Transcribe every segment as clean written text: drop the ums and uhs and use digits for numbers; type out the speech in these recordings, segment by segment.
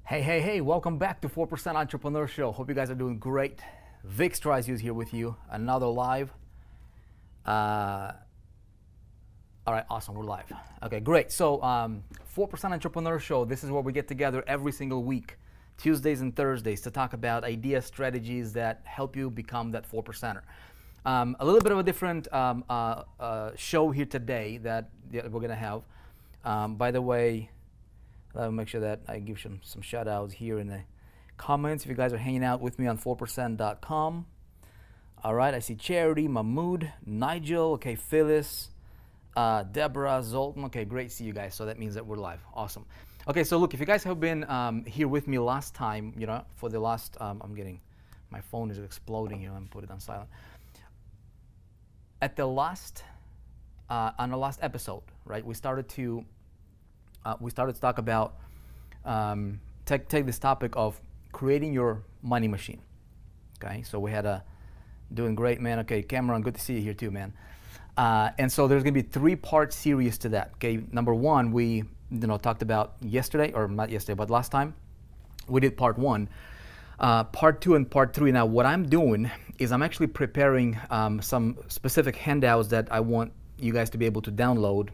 Hey, welcome back to 4% Entrepreneur Show. Hope you guys are doing great. Vic Strauss is here with you, another live. All right, awesome, we're live. Okay, great. So 4% Entrepreneur Show, this is where we get together every single week, Tuesdays and Thursdays, to talk about ideas, strategies that help you become that 4%er. A little bit of a different show here today that we're going to have. By the way, I'll make sure that I give some shout outs here in the comments if you guys are hanging out with me on 4percent.com. All right, I see Charity, Mahmood, Nigel, okay, Phyllis, Deborah, Zoltan. Okay, great to see you guys. So that means that we're live. Awesome. Okay, so look, if you guys have been here with me last time, you know, for the last, my phone is exploding here. Let me put it on silent. At the last, on the last episode, right, we started to talk about, take this topic of creating your money machine. Okay, so we had a, doing great, man. Okay, Cameron, good to see you here too, man. And so there's gonna be 3-part series to that. Okay, number one, we talked about yesterday, or not yesterday, but last time, we did part 1. Part 2 and part 3. Now, what I'm doing is I'm actually preparing some specific handouts that I want you guys to be able to download.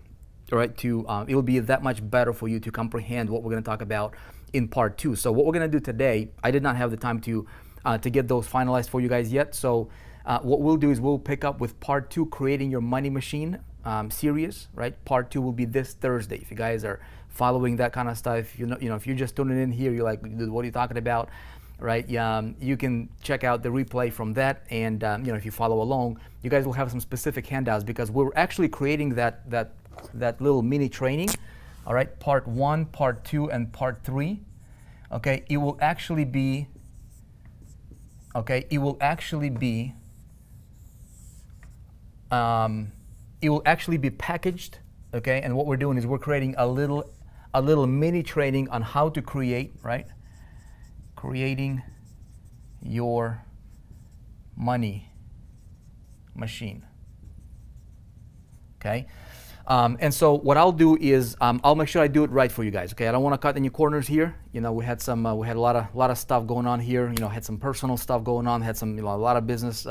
Right, it'll be that much better for you to comprehend what we're going to talk about in part 2. So what we're going to do today, I did not have the time to get those finalized for you guys yet. So what we'll do is we'll pick up with part 2, creating your money machine series. Right, part 2 will be this Thursday. If you guys are following that kind of stuff, if you're just tuning in here, you're like, what are you talking about? Right, you can check out the replay from that, and if you follow along, you guys will have some specific handouts because we're actually creating that little mini training. All right, part 1, part 2, and part 3. Okay, it will actually be packaged. Okay, and what we're doing is we're creating a little mini training on how to create, right, creating your money machine. Okay. And so what I'll do is I'll make sure I do it right for you guys. Okay, I don't want to cut any corners here. We had a lot of stuff going on here. Had some personal stuff going on. Had some a lot of business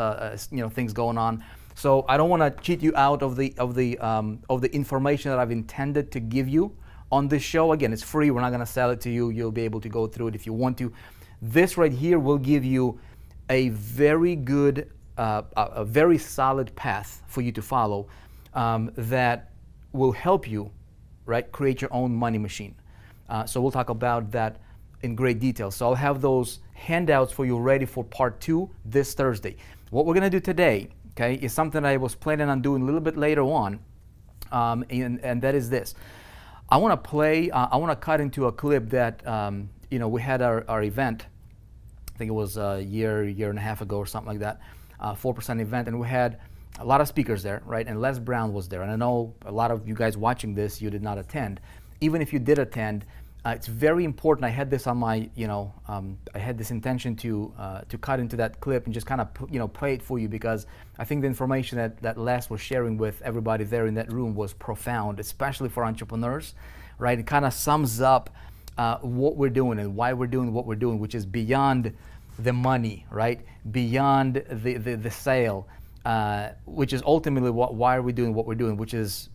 things going on. So I don't want to cheat you out of the information that I've intended to give you on this show. Again, it's free. We're not going to sell it to you. You'll be able to go through it if you want to. This right here will give you a very good, a very solid path for you to follow that will help you, right, create your own money machine. So we'll talk about that in great detail. So I'll have those handouts for you ready for part 2 this Thursday. What we're gonna do today, okay, is something I was planning on doing a little bit later on, and that is this. I wanna cut into a clip that, we had our event, I think it was a year and a half ago or something like that, 4% event, and we had a lot of speakers there, right? And Les Brown was there. And I know a lot of you guys watching this, you did not attend. Even if you did attend, it's very important. I had this on my, I had this intention to cut into that clip and just kind of, play it for you, because I think the information that Les was sharing with everybody there in that room was profound, especially for entrepreneurs, right? It kind of sums up what we're doing and why we're doing what we're doing, which is beyond the money, right? Beyond the sale. Which is ultimately why are we doing what we're doing, which is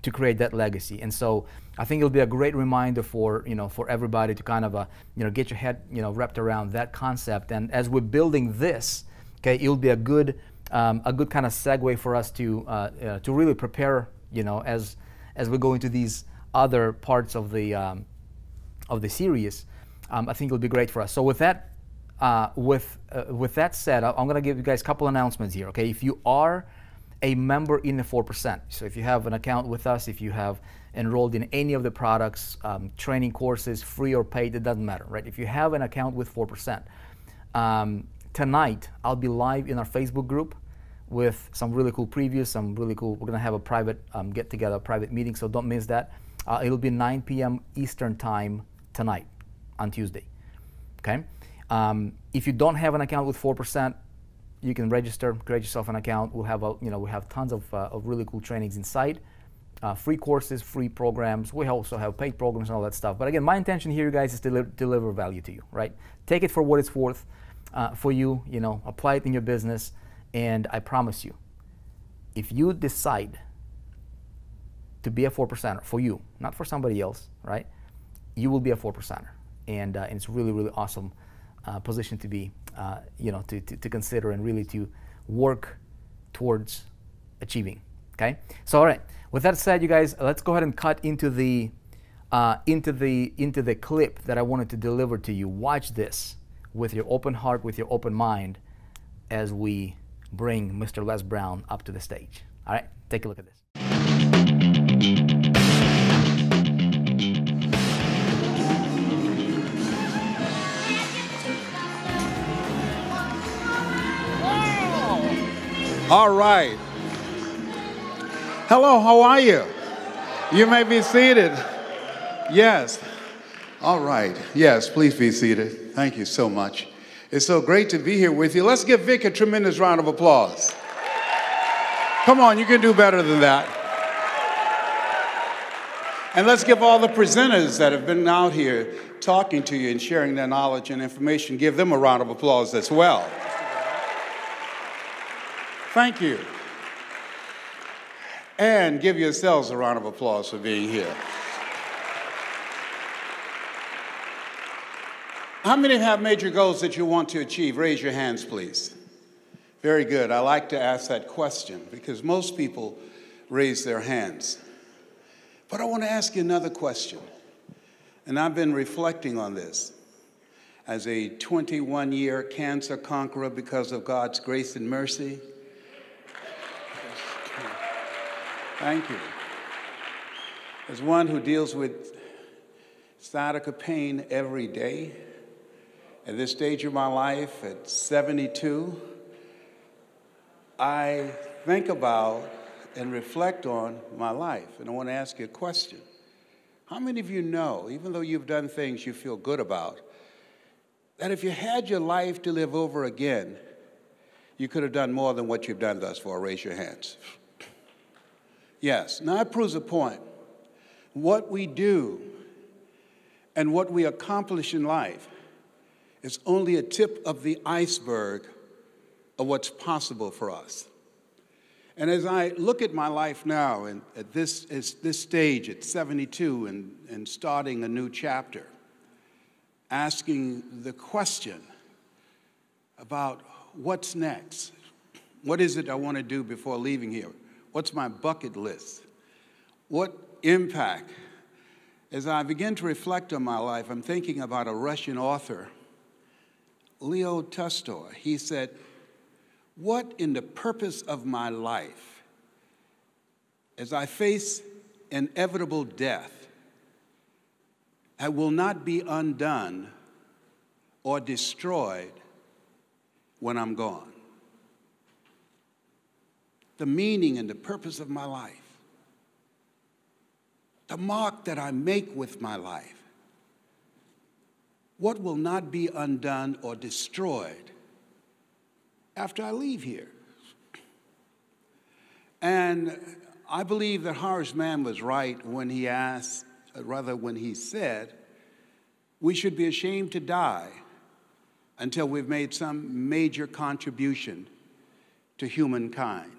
to create that legacy. And so I think it'll be a great reminder for everybody to kind of get your head wrapped around that concept. And as we're building this, okay, it'll be a good kind of segue for us to really prepare as we go into these other parts of the series. I think it'll be great for us. So with that. With that said, I'm going to give you guys a couple announcements here. Okay, if you are a member in the 4%, so if you have an account with us, if you have enrolled in any of the products, training courses, free or paid, it doesn't matter, right? If you have an account with 4%, tonight I'll be live in our Facebook group with some really cool previews, we're going to have a private get together, a private meeting, so don't miss that. It'll be 9 p.m. Eastern time tonight on Tuesday. Okay. If you don't have an account with 4%, you can register, create yourself an account. We'll have we have tons of really cool trainings inside. free courses, free programs. We also have paid programs and all that stuff. But again, my intention here, you guys, is to deliver value to you, right? Take it for what it's worth for you, apply it in your business. And I promise you, if you decide to be a 4%er for you, not for somebody else, right? You will be a 4%er. And it's really, really awesome position to be, to consider and really to work towards achieving. Okay. So all right. With that said, you guys, let's go ahead and cut into the clip that I wanted to deliver to you. Watch this with your open heart, with your open mind, as we bring Mr. Les Brown up to the stage. All right. Take a look at this. All right. Hello, how are you? You may be seated. Yes. All right. Yes, please be seated. Thank you so much. It's so great to be here with you. Let's give Vic a tremendous round of applause. Come on, you can do better than that. And let's give all the presenters that have been out here talking to you and sharing their knowledge and information, give them a round of applause as well. Thank you. And give yourselves a round of applause for being here. How many have major goals that you want to achieve? Raise your hands, please. Very good. I like to ask that question because most people raise their hands. But I want to ask you another question. And I've been reflecting on this. As a 21-year cancer conqueror because of God's grace and mercy. Thank you. As one who deals with sciatica pain every day, at this stage of my life, at 72, I think about and reflect on my life. And I want to ask you a question. How many of you know, even though you've done things you feel good about, that if you had your life to live over again, you could have done more than what you've done thus far? Raise your hands. Yes. Now, that proves a point. What we do and what we accomplish in life is only a tip of the iceberg of what's possible for us. And as I look at my life now, and at this stage, at 72, and starting a new chapter, asking the question about what's next, what is it I want to do before leaving here? What's my bucket list? What impact? As I begin to reflect on my life, I'm thinking about a Russian author, Leo Tolstoy. He said, what in the purpose of my life, as I face inevitable death, I will not be undone or destroyed when I'm gone. The meaning and the purpose of my life, the mark that I make with my life, what will not be undone or destroyed after I leave here? And I believe that Horace Mann was right when he asked, when he said, we should be ashamed to die until we've made some major contribution to humankind.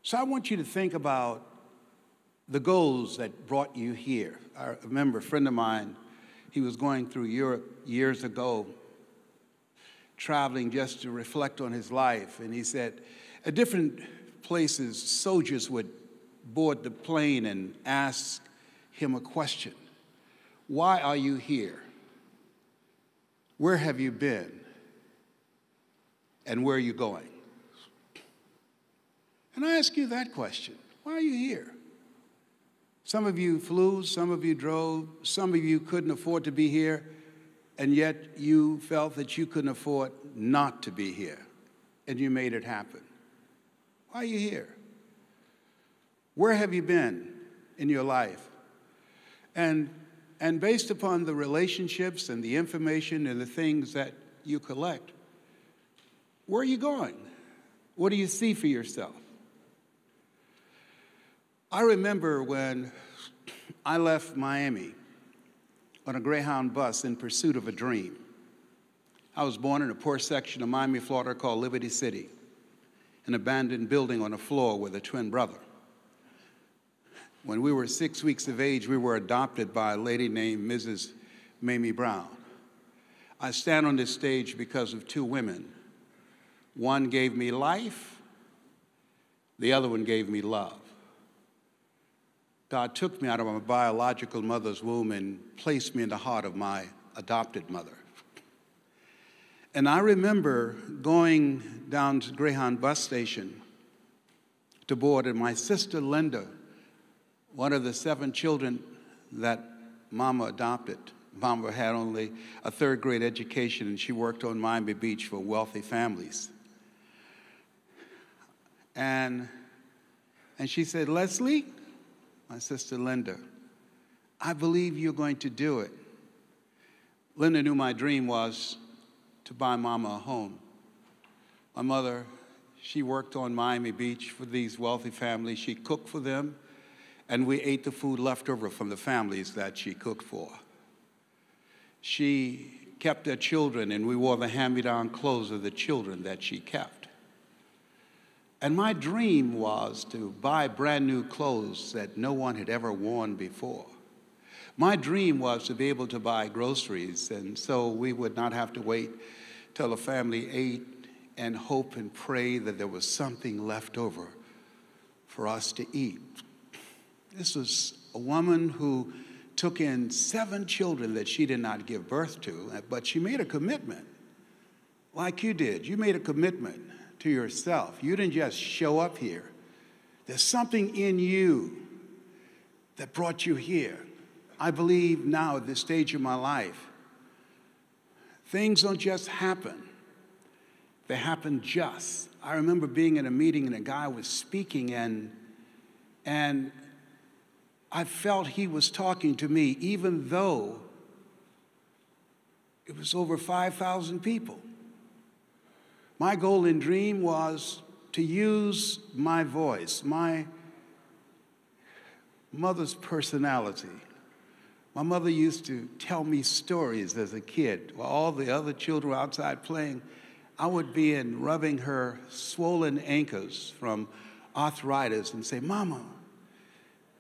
So I want you to think about the goals that brought you here. I remember a friend of mine, he was going through Europe years ago, traveling just to reflect on his life. And he said, at different places, soldiers would board the plane and ask him a question. Why are you here? Where have you been? And where are you going? And I ask you that question. Why are you here? Some of you flew, some of you drove, some of you couldn't afford to be here, and yet you felt that you couldn't afford not to be here, and you made it happen. Why are you here? Where have you been in your life? And based upon the relationships and the information and the things that you collect, where are you going? What do you see for yourself? I remember when I left Miami on a Greyhound bus in pursuit of a dream. I was born in a poor section of Miami, Florida called Liberty City, an abandoned building on a floor with a twin brother. When we were 6 weeks of age, we were adopted by a lady named Mrs. Mamie Brown. I stand on this stage because of two women. One gave me life, the other one gave me love. God took me out of my biological mother's womb and placed me in the heart of my adopted mother. And I remember going down to Greyhound bus station to board, and my sister Linda, one of the 7 children that Mama adopted. Mama had only a 3rd grade education, and she worked on Miami Beach for wealthy families. And she said, "Leslie," my sister Linda, "I believe you're going to do it." Linda knew my dream was to buy Mama a home. My mother, she worked on Miami Beach for these wealthy families. She cooked for them, and we ate the food left over from the families that she cooked for. She kept their children, and we wore the hand-me-down clothes of the children that she kept. And my dream was to buy brand new clothes that no one had ever worn before. My dream was to be able to buy groceries, and so we would not have to wait till the family ate and hope and pray that there was something left over for us to eat. This was a woman who took in 7 children that she did not give birth to, but she made a commitment, like you did. You made a commitment to yourself. You didn't just show up here. There's something in you that brought you here. I believe now at this stage of my life, things don't just happen. They happen just. I remember being in a meeting and a guy was speaking, and I felt he was talking to me, even though it was over 5,000 people. My goal and dream was to use my voice, my mother's personality. My mother used to tell me stories as a kid. While all the other children were outside playing, I would be in rubbing her swollen ankles from arthritis and say, "Mama,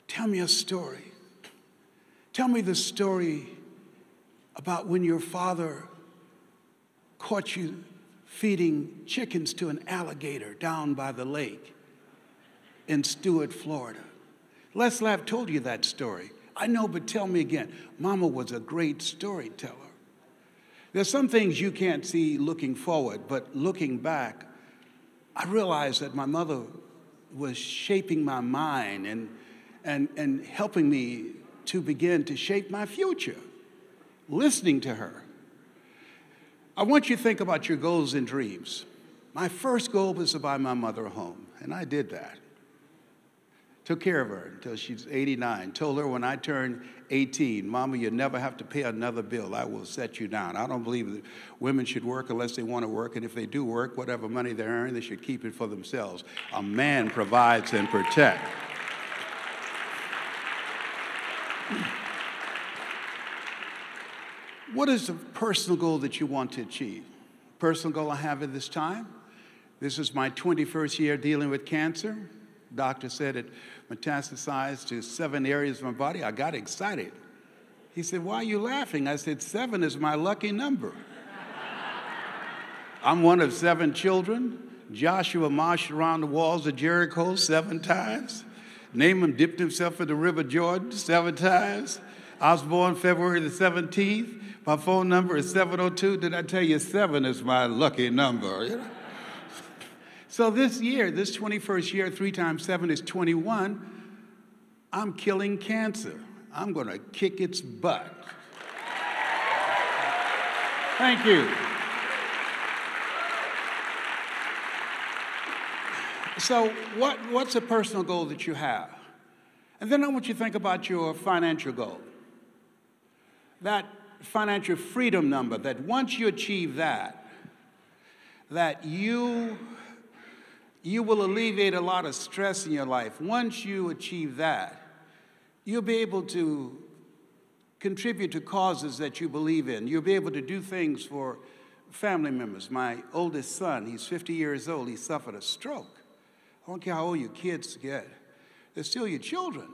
tell me a story. Tell me the story about when your father caught you feeding chickens to an alligator down by the lake in Stewart, Florida. Leslie, I've told you that story. I know, but tell me again." Mama was a great storyteller. There's some things you can't see looking forward, but looking back, I realized that my mother was shaping my mind and helping me to begin to shape my future, listening to her. I want you to think about your goals and dreams. My first goal was to buy my mother a home, and I did that. Took care of her until she's 89. Told her when I turned 18, "Mama, you'll never have to pay another bill. I will set you down." I don't believe that women should work unless they want to work, and if they do work, whatever money they earn, they should keep it for themselves. A man provides and protects. What is the personal goal that you want to achieve? Personal goal I have at this time. This is my 21st year dealing with cancer. Doctor said it metastasized to 7 areas of my body. I got excited. He said, "Why are you laughing?" I said, 7 is my lucky number. I'm one of 7 children. Joshua marched around the walls of Jericho 7 times. Naaman dipped himself in the river Jordan 7 times. I was born February the 17th. My phone number is 702. Did I tell you 7 is my lucky number? So this year, this 21st year, 3 times 7 is 21. I'm killing cancer. I'm going to kick its butt. Thank you. So what's a personal goal that you have? And then I want you to think about your financial goal. That financial freedom number, that once you achieve that you You will alleviate a lot of stress in your life. Once you achieve that, you'll be able to contribute to causes that you believe in. You'll be able to do things for family members. My oldest son, he's 50 years old, he suffered a stroke. I don't care how old your kids get, they're still your children.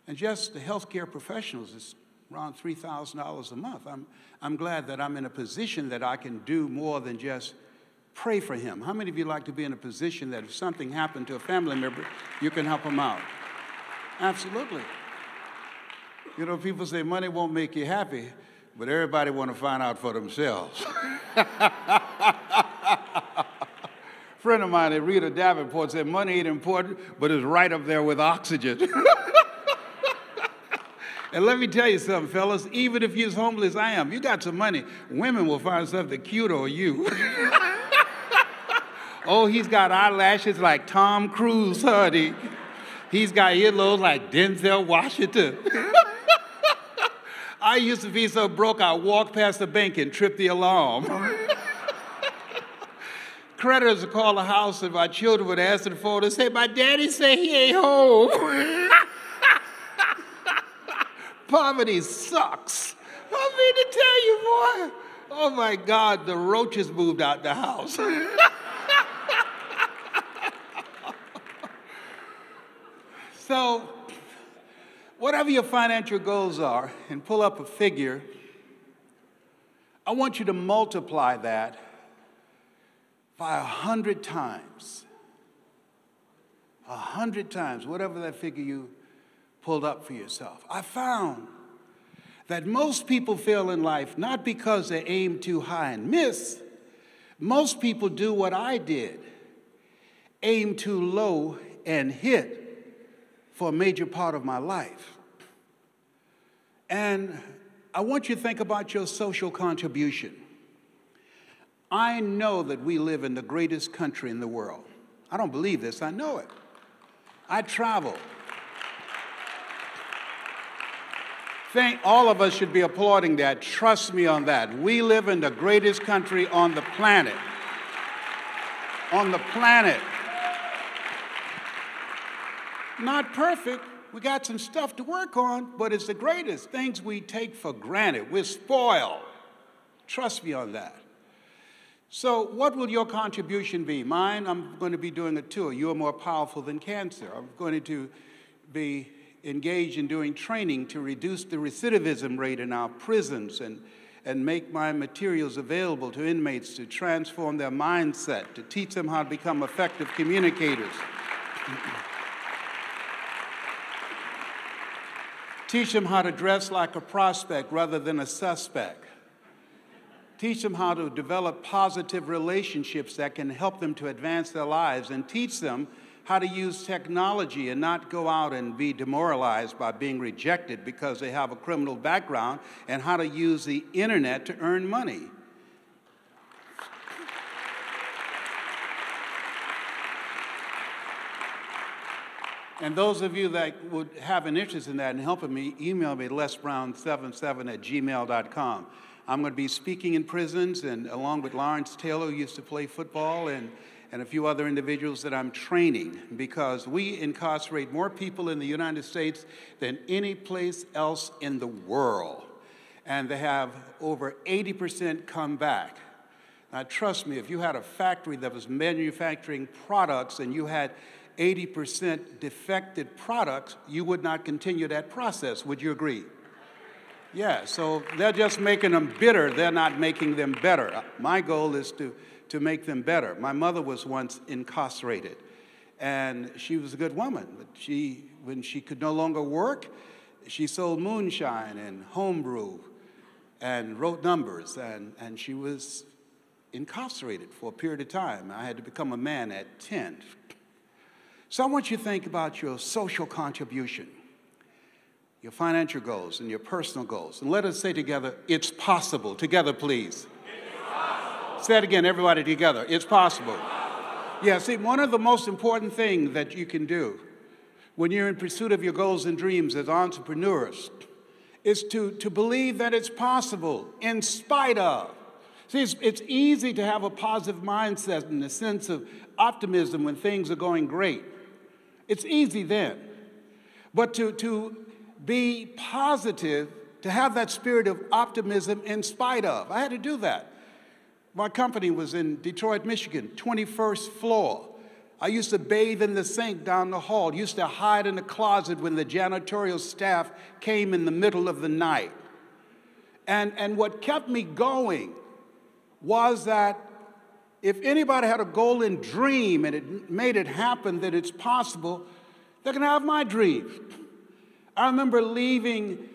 And just the healthcare professionals is around $3,000 a month. I'm glad that I'm in a position that I can do more than just pray for him. How many of you like to be in a position that if something happened to a family member, you can help them out? Absolutely. You know, people say money won't make you happy, but everybody want to find out for themselves. Friend of mine at Rita Davenport said money ain't important, but it's right up there with oxygen. And let me tell you something, fellas, even if you're as homeless as I am, you got some money, women will find something cute on you. Oh, he's got eyelashes like Tom Cruise, honey. He's got earlobes like Denzel Washington. I used to be so broke, I'd walk past the bank and trip the alarm. Creditors would call the house and my children would answer the phone and say, my daddy say he ain't home. Poverty sucks. I mean to tell you, boy. Oh my God, the roaches moved out the house. So, whatever your financial goals are, and pull up a figure, I want you to multiply that by 100 times. 100 times, whatever that figure you pulled up for yourself. I found that most people fail in life not because they aim too high and miss. Most people do what I did, aim too low and hit for a major part of my life. And I want you to think about your social contribution. I know that we live in the greatest country in the world. I don't believe this, I know it. I travel. All of us should be applauding that. Trust me on that. We live in the greatest country on the planet. On the planet. Not perfect. We got some stuff to work on, but it's the greatest. Things we take for granted. We're spoiled. Trust me on that. So what will your contribution be? Mine, I'm going to be doing a tour. You are more powerful than cancer. I'm going to be engaged in doing training to reduce the recidivism rate in our prisons and make my materials available to inmates to transform their mindset, to teach them how to become effective communicators. Teach them how to dress like a prospect rather than a suspect. Teach them how to develop positive relationships that can help them to advance their lives, and teach them how to use technology and not go out and be demoralized by being rejected because they have a criminal background, and how to use the internet to earn money. And those of you that would have an interest in that and helping me, email me at lesbrown77@gmail.com. I'm going to be speaking in prisons, and along with Lawrence Taylor, who used to play football, and a few other individuals that I'm training, because we incarcerate more people in the United States than any place else in the world. And they have over 80% come back. Now, trust me, if you had a factory that was manufacturing products and you had 80% defected products, you would not continue that process. Would you agree? Yeah, so they're just making them bitter. They're not making them better. My goal is to make them better. My mother was once incarcerated, and she was a good woman. But when she could no longer work, she sold moonshine and homebrew and wrote numbers, and she was incarcerated for a period of time. I had to become a man at 10. So I want you to think about your social contribution, your financial goals, and your personal goals. And let us say together, it's possible. Together, please. It's possible. Say it again, everybody together. It's possible. Yeah, see, one of the most important things that you can do when you're in pursuit of your goals and dreams as entrepreneurs is to believe that it's possible in spite of. See, it's easy to have a positive mindset and a sense of optimism when things are going great. It's easy then. But to be positive, to have that spirit of optimism in spite of, I had to do that. My company was in Detroit, Michigan, 21st floor. I used to bathe in the sink down the hall, used to hide in the closet when the janitorial staff came in the middle of the night. And what kept me going was that if anybody had a golden dream and it made it happen, that it's possible, they can have my dream. I remember leaving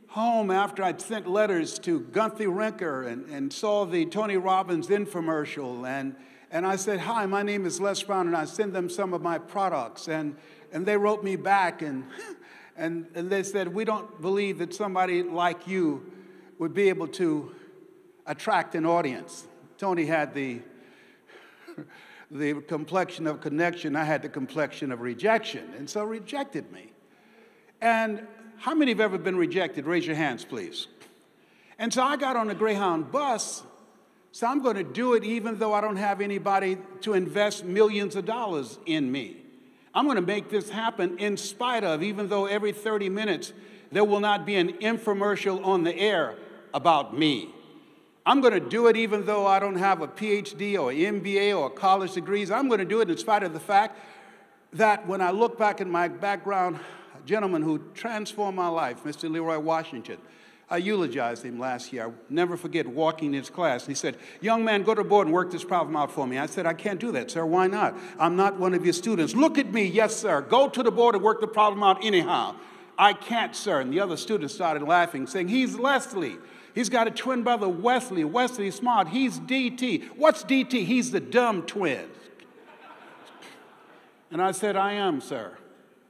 home after I'd sent letters to Gunther Rinker and saw the Tony Robbins infomercial, and I said, "Hi, my name is Les Brown," and I sent them some of my products, and they wrote me back, and they said, "We don't believe that somebody like you would be able to attract an audience." Tony had the complexion of connection. I had the complexion of rejection, and so rejected me. And how many have ever been rejected? Raise your hands, please. And so I got on a Greyhound bus, so I'm going to do it even though I don't have anybody to invest millions of dollars in me. I'm going to make this happen in spite of, even though every 30 minutes there will not be an infomercial on the air about me. I'm going to do it even though I don't have a PhD or MBA or college degrees. I'm going to do it in spite of the fact that when I look back at my background, a gentleman who transformed my life, Mr. Leroy Washington, I eulogized him last year. I'll never forget walking in his class. He said, "Young man, go to the board and work this problem out for me." I said, "I can't do that, sir. Why not? I'm not one of your students." "Look at me." "Yes, sir. Go to the board and work the problem out anyhow." "I can't, sir." And the other students started laughing, saying, "He's Leslie. He's got a twin brother, Wesley. Wesley's smart. He's DT. What's DT? He's the dumb twin." And I said, "I am, sir,"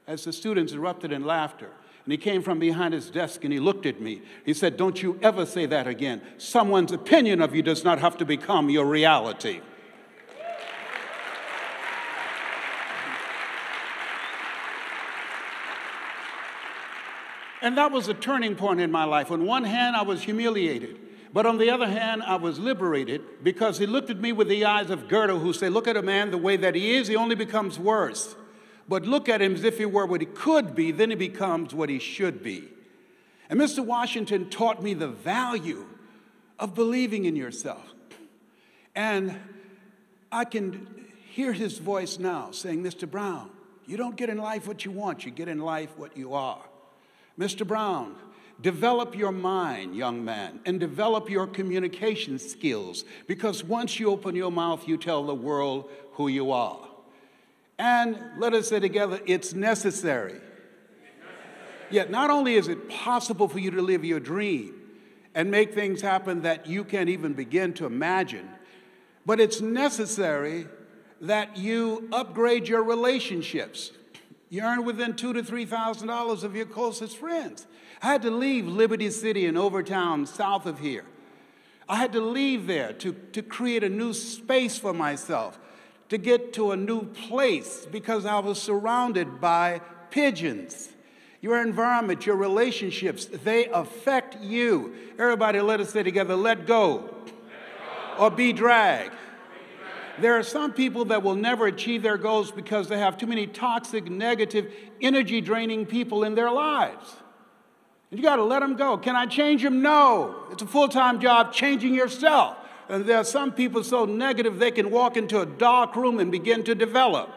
as the students erupted in laughter. And he came from behind his desk and he looked at me. He said, "Don't you ever say that again. Someone's opinion of you does not have to become your reality." And that was a turning point in my life. On one hand, I was humiliated. But on the other hand, I was liberated because he looked at me with the eyes of Goethe, who say, "Look at a man the way that he is, he only becomes worse. But look at him as if he were what he could be, then he becomes what he should be." And Mr. Washington taught me the value of believing in yourself. And I can hear his voice now saying, "Mr. Brown, you don't get in life what you want, you get in life what you are. Mr. Brown, develop your mind, young man, and develop your communication skills, because once you open your mouth, you tell the world who you are." And let us say together, it's necessary. Yet not only is it possible for you to live your dream and make things happen that you can't even begin to imagine, but it's necessary that you upgrade your relationships. You earn within $2,000 to $3,000 of your closest friends. I had to leave Liberty City in Overtown south of here. I had to leave there to create a new space for myself, to get to a new place because I was surrounded by pigeons. Your environment, your relationships, they affect you. Everybody, let us say together, let go. Or be dragged. There are some people that will never achieve their goals because they have too many toxic, negative, energy-draining people in their lives. And you got to let them go. Can I change them? No. It's a full-time job changing yourself. And there are some people so negative they can walk into a dark room and begin to develop.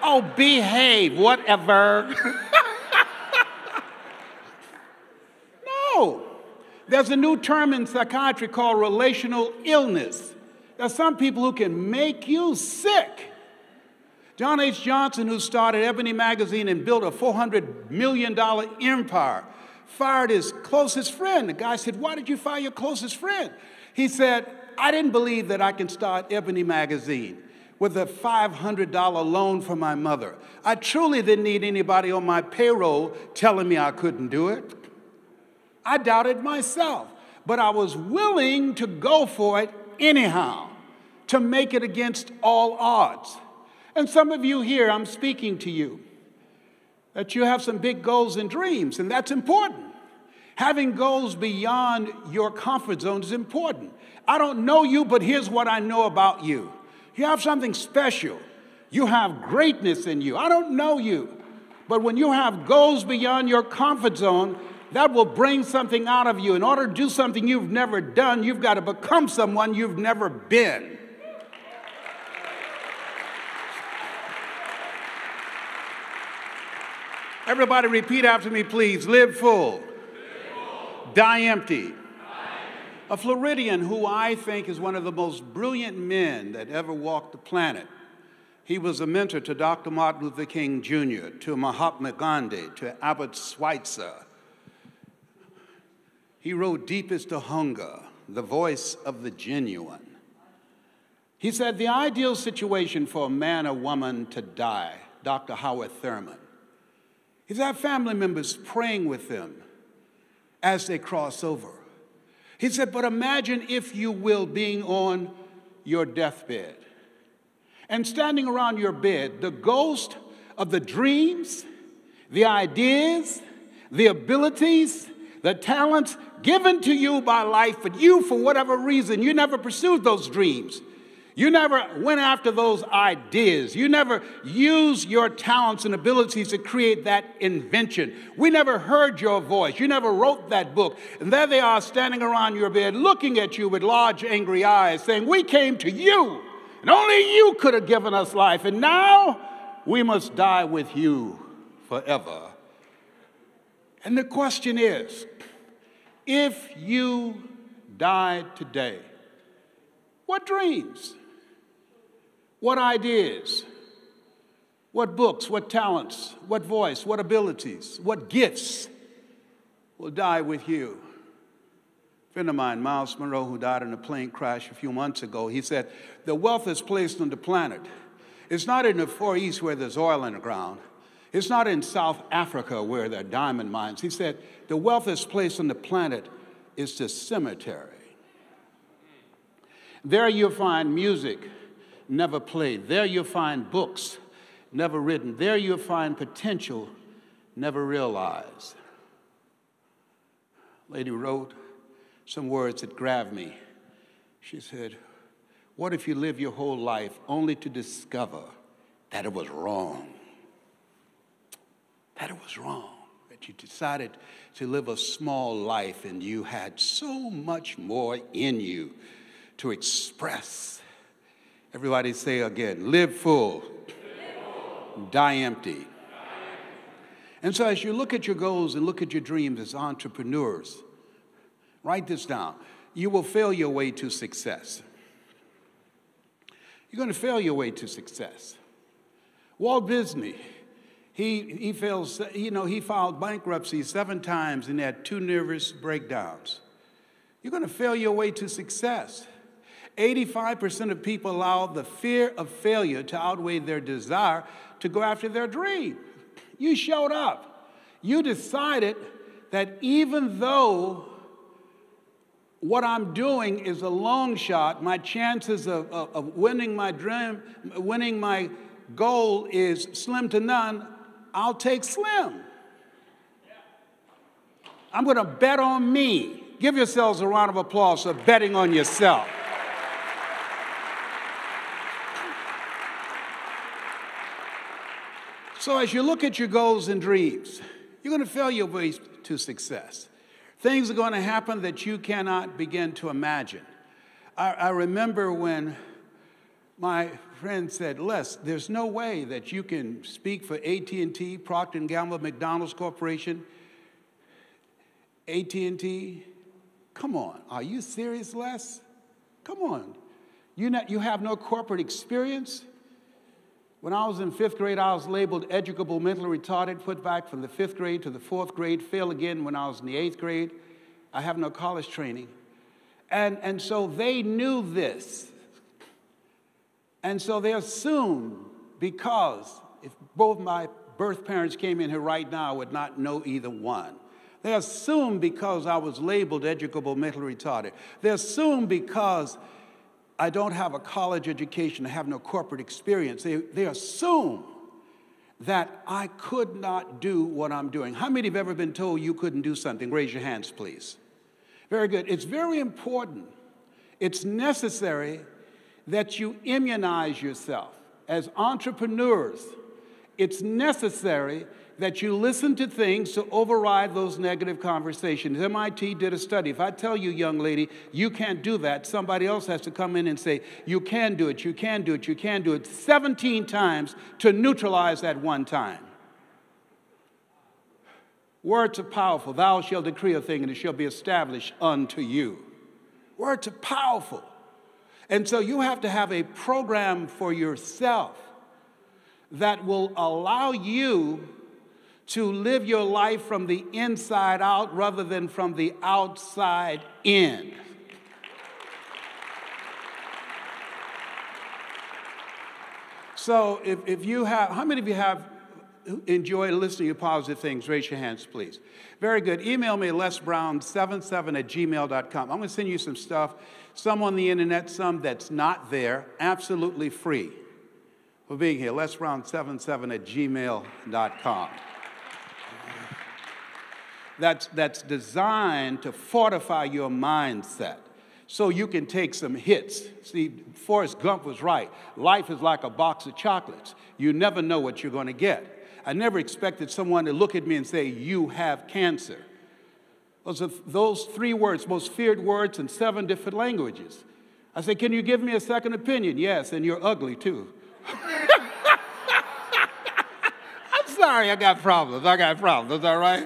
Oh, behave, whatever. No. There's a new term in psychiatry called relational illness. There's some people who can make you sick. John H. Johnson, who started Ebony magazine and built a $400 million empire, fired his closest friend. The guy said, "Why did you fire your closest friend?" He said, "I didn't believe that I could start Ebony magazine with a $500 loan from my mother. I truly didn't need anybody on my payroll telling me I couldn't do it. I doubted myself, but I was willing to go for it anyhow, to make it against all odds." And some of you here, I'm speaking to you, that you have some big goals and dreams, and that's important. Having goals beyond your comfort zone is important. I don't know you, but here's what I know about you. You have something special. You have greatness in you. I don't know you, but when you have goals beyond your comfort zone, that will bring something out of you. In order to do something you've never done, you've got to become someone you've never been. Everybody repeat after me, please. Live full. Die empty. A Floridian who I think is one of the most brilliant men that ever walked the planet. He was a mentor to Dr. Martin Luther King Jr., to Mahatma Gandhi, to Albert Schweitzer. He wrote Deep is the Hunger, the voice of the genuine. He said, the ideal situation for a man or woman to die, Dr. Howard Thurman, is to have family members praying with them as they cross over. He said, but imagine, if you will, being on your deathbed and standing around your bed, the ghost of the dreams, the ideas, the abilities, the talents given to you by life, but you, for whatever reason, you never pursued those dreams. You never went after those ideas. You never used your talents and abilities to create that invention. We never heard your voice. You never wrote that book. And there they are standing around your bed looking at you with large, angry eyes saying, we came to you, and only you could have given us life. And now we must die with you forever. And the question is, if you died today, what dreams? What ideas, what books, what talents, what voice, what abilities, what gifts will die with you? A friend of mine, Miles Monroe, who died in a plane crash a few months ago, he said, the wealth is placed on the planet. It's not in the Far East where there's oil in the ground. It's not in South Africa where there are diamond mines. He said, the wealth is placed on the planet is the cemetery. There you'll find music never played. There you'll find books never written. There you'll find potential never realized. A lady wrote some words that grabbed me. She said, what if you live your whole life only to discover that it was wrong? That it was wrong. That you decided to live a small life and you had so much more in you to express. Everybody say again, live full, die empty. And so as you look at your goals and look at your dreams as entrepreneurs, write this down. You will fail your way to success. You're going to fail your way to success. Walt Disney, he filed bankruptcy 7 times and had 2 nervous breakdowns. You're going to fail your way to success. 85% of people allow the fear of failure to outweigh their desire to go after their dream. You showed up. You decided that even though what I'm doing is a long shot, my chances of winning my dream, winning my goal is slim to none, I'll take slim. I'm going to bet on me. Give yourselves a round of applause for betting on yourself. So as you look at your goals and dreams, you're going to fail your way to success. Things are going to happen that you cannot begin to imagine. I remember when my friend said, Les, there's no way that you can speak for AT&T, Procter & Gamble, McDonald's Corporation, AT&T. Come on, are you serious, Les? Come on. You have no corporate experience? When I was in 5th grade, I was labeled educable, mentally retarded, put back from the 5th grade to the 4th grade, fail again when I was in the 8th grade. I have no college training. And so they knew this. And so they assumed, because if both my birth parents came in here right now, I would not know either one. They assumed because I was labeled educable, mentally retarded. They assumed because I don't have a college education, I have no corporate experience. They assume. that I could not do what I'm doing. How many have ever been told you couldn't do something? Raise your hands, please. Very good. It's very important. It's necessary that you immunize yourself. As entrepreneurs, it's necessary that you listen to things to override those negative conversations. MIT did a study. If I tell you, young lady, you can't do that, somebody else has to come in and say, you can do it, you can do it, you can do it, 17 times to neutralize that one time. Words are powerful. Thou shalt decree a thing, and it shall be established unto you. Words are powerful. And so you have to have a program for yourself that will allow you to live your life from the inside out rather than from the outside in. So if you have, how many of you have enjoyed listening to positive things? Raise your hands, please. Very good. Email me, lesbrown77@gmail.com. I'm going to send you some stuff, some on the internet, some that's not there, absolutely free for being here. lesbrown77@gmail.com. That's designed to fortify your mindset so you can take some hits. See, Forrest Gump was right. Life is like a box of chocolates. You never know what you're going to get. I never expected someone to look at me and say, you have cancer. Those 3 words, most feared words in 7 different languages. I said, can you give me a second opinion? Yes, and you're ugly too. I'm sorry, I got problems, all right?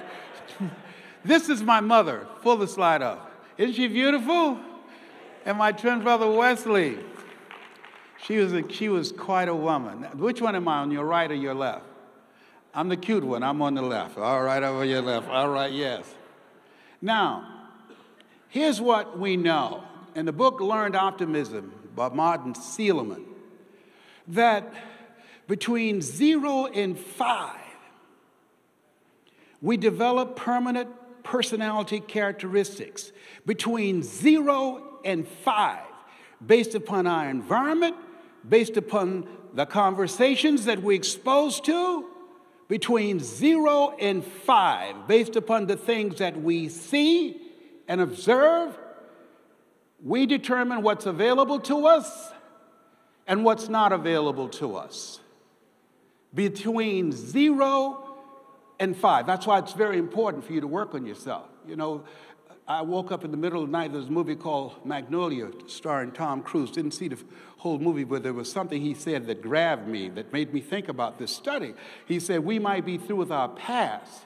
This is my mother. Pull the slide up. Isn't she beautiful? And my twin brother Wesley. She was quite a woman. Which one am I, on your right or your left? I'm the cute one. I'm on the left. All right, over your left. All right, yes. Now, here's what we know. In the book Learned Optimism by Martin Seligman, that between 0 and 5, we develop permanent personality characteristics. Between 0 and 5, based upon our environment, based upon the conversations that we're exposed to, between 0 and 5, based upon the things that we see and observe, we determine what's available to us and what's not available to us. Between 0 and 5. That's why it's very important for you to work on yourself. You know, I woke up in the middle of the night. There's a movie called Magnolia starring Tom Cruise. Didn't see the whole movie, but there was something he said that grabbed me, that made me think about this study. He said, we might be through with our past,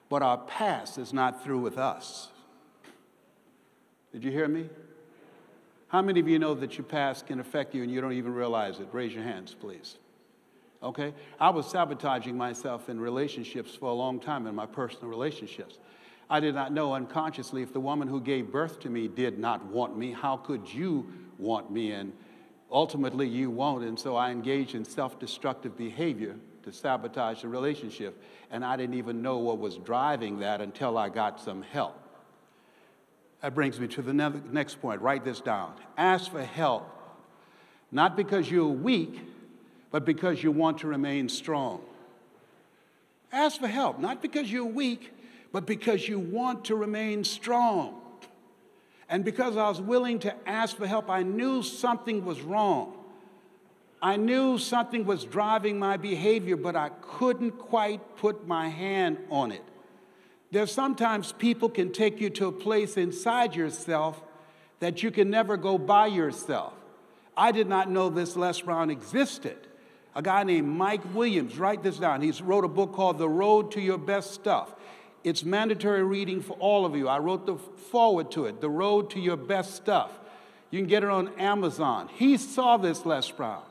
but our past is not through with us. Did you hear me? How many of you know that your past can affect you and you don't even realize it? Raise your hands, please. Okay? I was sabotaging myself in relationships for a long time, in my personal relationships. I did not know unconsciously if the woman who gave birth to me did not want me, how could you want me? And ultimately, you won't. And so I engaged in self-destructive behavior to sabotage the relationship. And I didn't even know what was driving that until I got some help. That brings me to the next point. Write this down. Ask for help, not because you're weak, but because you want to remain strong. Ask for help, not because you're weak, but because you want to remain strong. And because I was willing to ask for help, I knew something was wrong. I knew something was driving my behavior, but I couldn't quite put my hand on it. There's sometimes people can take you to a place inside yourself that you can never go by yourself. I did not know this Les Brown existed. A guy named Mike Williams, write this down. He's wrote a book called The Road to Your Best Stuff. It's mandatory reading for all of you. I wrote the foreword to it, The Road to Your Best Stuff. You can get it on Amazon. He saw this Les Brown.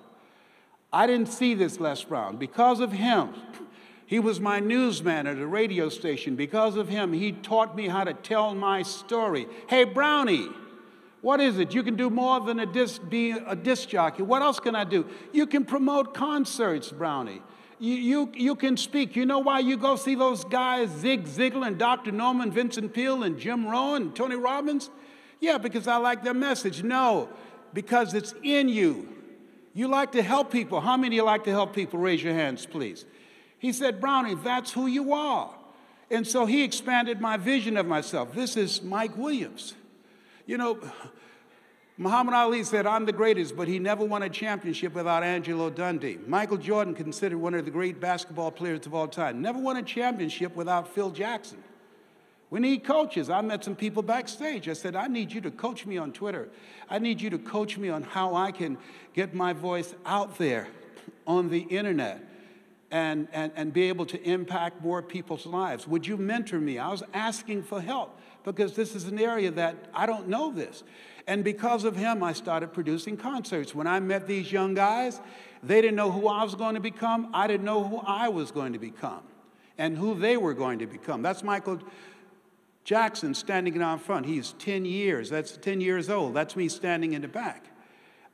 I didn't see this Les Brown. Because of him, he was my newsman at a radio station. Because of him, he taught me how to tell my story. Hey, Brownie, what is it? You can do more than be a disc jockey. What else can I do? You can promote concerts, Brownie. You can speak. You know why you go see those guys, Zig Ziglar and Dr. Norman, Vincent Peale and Jim Rohn and Tony Robbins? Yeah, because I like their message. No, because it's in you. You like to help people. How many of you like to help people? Raise your hands, please. He said, Brownie, that's who you are. And so he expanded my vision of myself. This is Mike Williams. You know, Muhammad Ali said, I'm the greatest, but he never won a championship without Angelo Dundee. Michael Jordan, considered one of the great basketball players of all time, never won a championship without Phil Jackson. We need coaches. I met some people backstage. I said, I need you to coach me on Twitter. I need you to coach me on how I can get my voice out there on the internet and be able to impact more people's lives. Would you mentor me? I was asking for help because this is an area that I don't know this. And because of him, I started producing concerts. When I met these young guys, they didn't know who I was going to become. I didn't know who I was going to become and who they were going to become. That's Michael Jackson standing out front. He's 10 years. That's 10 years old. That's me standing in the back.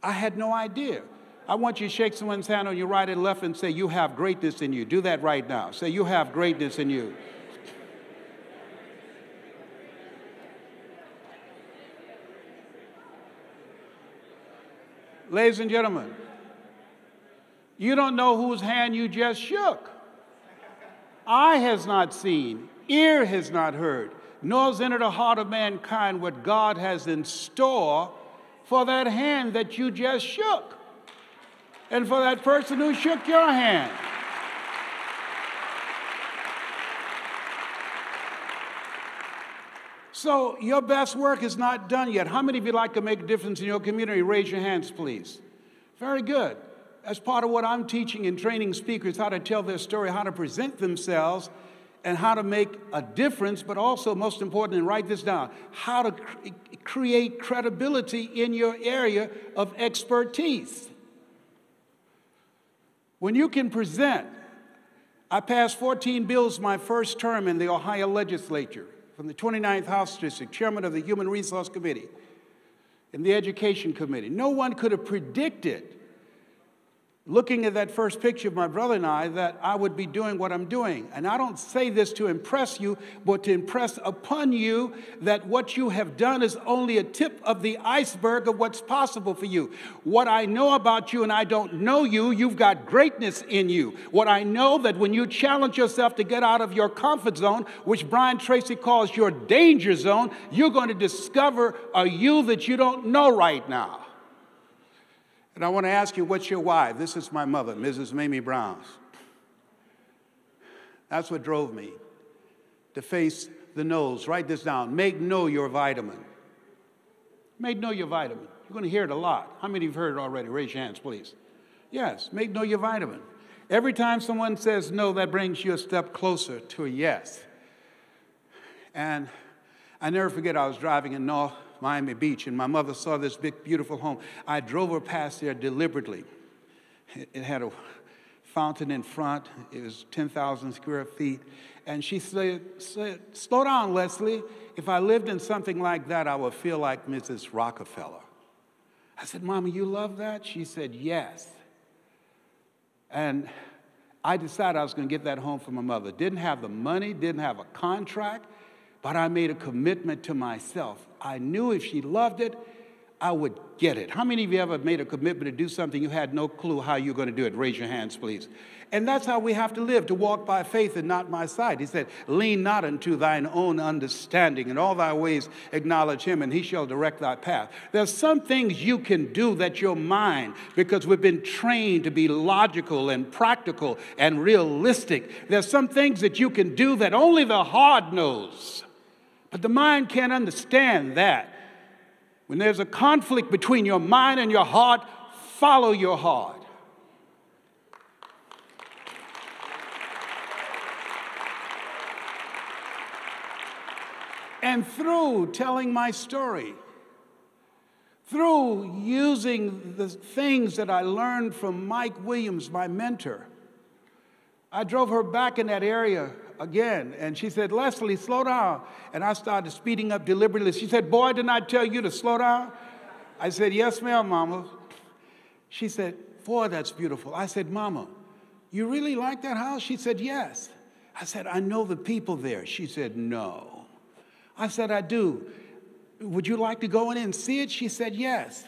I had no idea. I want you to shake someone's hand on your right and left and say, you have greatness in you. Do that right now. Say, you have greatness in you. Ladies and gentlemen, you don't know whose hand you just shook. Eye has not seen, ear has not heard, nor has entered the heart of mankind what God has in store for that hand that you just shook, and for that person who shook your hand. So your best work is not done yet. How many of you like to make a difference in your community? Raise your hands, please. Very good. As part of what I'm teaching and training speakers, how to tell their story, how to present themselves, and how to make a difference, but also, most important, and write this down, how to create credibility in your area of expertise. When you can present, I passed 14 bills my first term in the Ohio legislature. From the 29th House District, chairman of the Human Resource Committee and the Education Committee. No one could have predicted, looking at that first picture of my brother and I, that I would be doing what I'm doing. And I don't say this to impress you, but to impress upon you that what you have done is only a tip of the iceberg of what's possible for you. What I know about you, and I don't know you, you've got greatness in you. What I know that when you challenge yourself to get out of your comfort zone, which Brian Tracy calls your danger zone, you're going to discover a you that you don't know right now. And I want to ask you, what's your why? This is my mother, Mrs. Mamie Brown. That's what drove me to face the no's. Write this down. Make no your vitamin. Make no your vitamin. You're going to hear it a lot. How many of you have heard it already? Raise your hands, please. Yes, make no your vitamin. Every time someone says no, that brings you a step closer to a yes. And I never forget, I was driving in North Miami Beach, and my mother saw this big, beautiful home. I drove her past there deliberately. It had a fountain in front. It was 10,000 square feet. And she said, slow down, Leslie. If I lived in something like that, I would feel like Mrs. Rockefeller. I said, Mama, you love that? She said, yes. And I decided I was going to get that home for my mother. Didn't have the money, didn't have a contract, but I made a commitment to myself. I knew if she loved it, I would get it. How many of you ever made a commitment to do something you had no clue how you were going to do it? Raise your hands, please. And that's how we have to live, to walk by faith and not by sight. He said, lean not unto thine own understanding. In all thy ways acknowledge him, and he shall direct thy path. There's some things you can do that your mind, because we've been trained to be logical and practical and realistic. There's some things that you can do that only the heart knows. But the mind can't understand that. When there's a conflict between your mind and your heart, follow your heart. And through telling my story, through using the things that I learned from Mike Williams, my mentor, I drove her back in that area again, and she said, Leslie, slow down. And I started speeding up deliberately. She said, boy, didn't I tell you to slow down? I said, yes, ma'am, Mama. She said, boy, that's beautiful. I said, Mama, you really like that house? She said, yes. I said, I know the people there. She said, no. I said, I do. Would you like to go in and see it? She said, yes.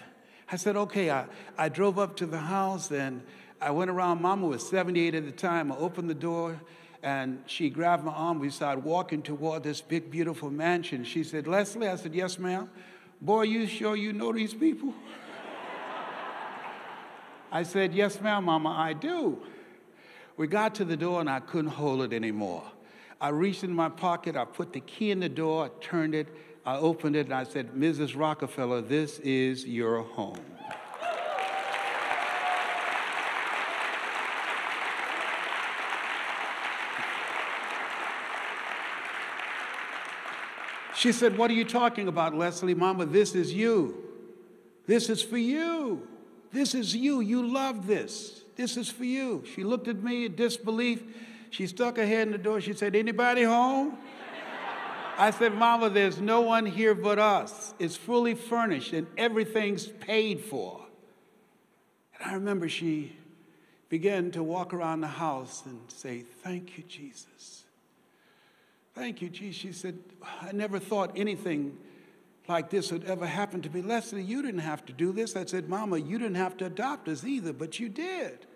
I said, okay. I drove up to the house, and I went around. Mama was 78 at the time. I opened the door, and she grabbed my arm. We started walking toward this big, beautiful mansion. She said, "Leslie?" I said, "Yes, ma'am." "Boy, you sure you know these people?" I said, "Yes, ma'am, Mama, I do." We got to the door, and I couldn't hold it anymore. I reached in my pocket. I put the key in the door. I turned it. I opened it, and I said, "Mrs. Rockefeller, this is your home." She said, "What are you talking about, Leslie?" "Mama, this is you. This is for you. This is you. You love this. This is for you." She looked at me in disbelief. She stuck her head in the door. She said, "Anybody home?" I said, "Mama, there's no one here but us. It's fully furnished and everything's paid for." And I remember she began to walk around the house and say, "Thank you, Jesus. Thank you, Jesus." She said, "I never thought anything like this would ever happen to me." "Leslie, you didn't have to do this." I said, "Mama, you didn't have to adopt us either, but you did."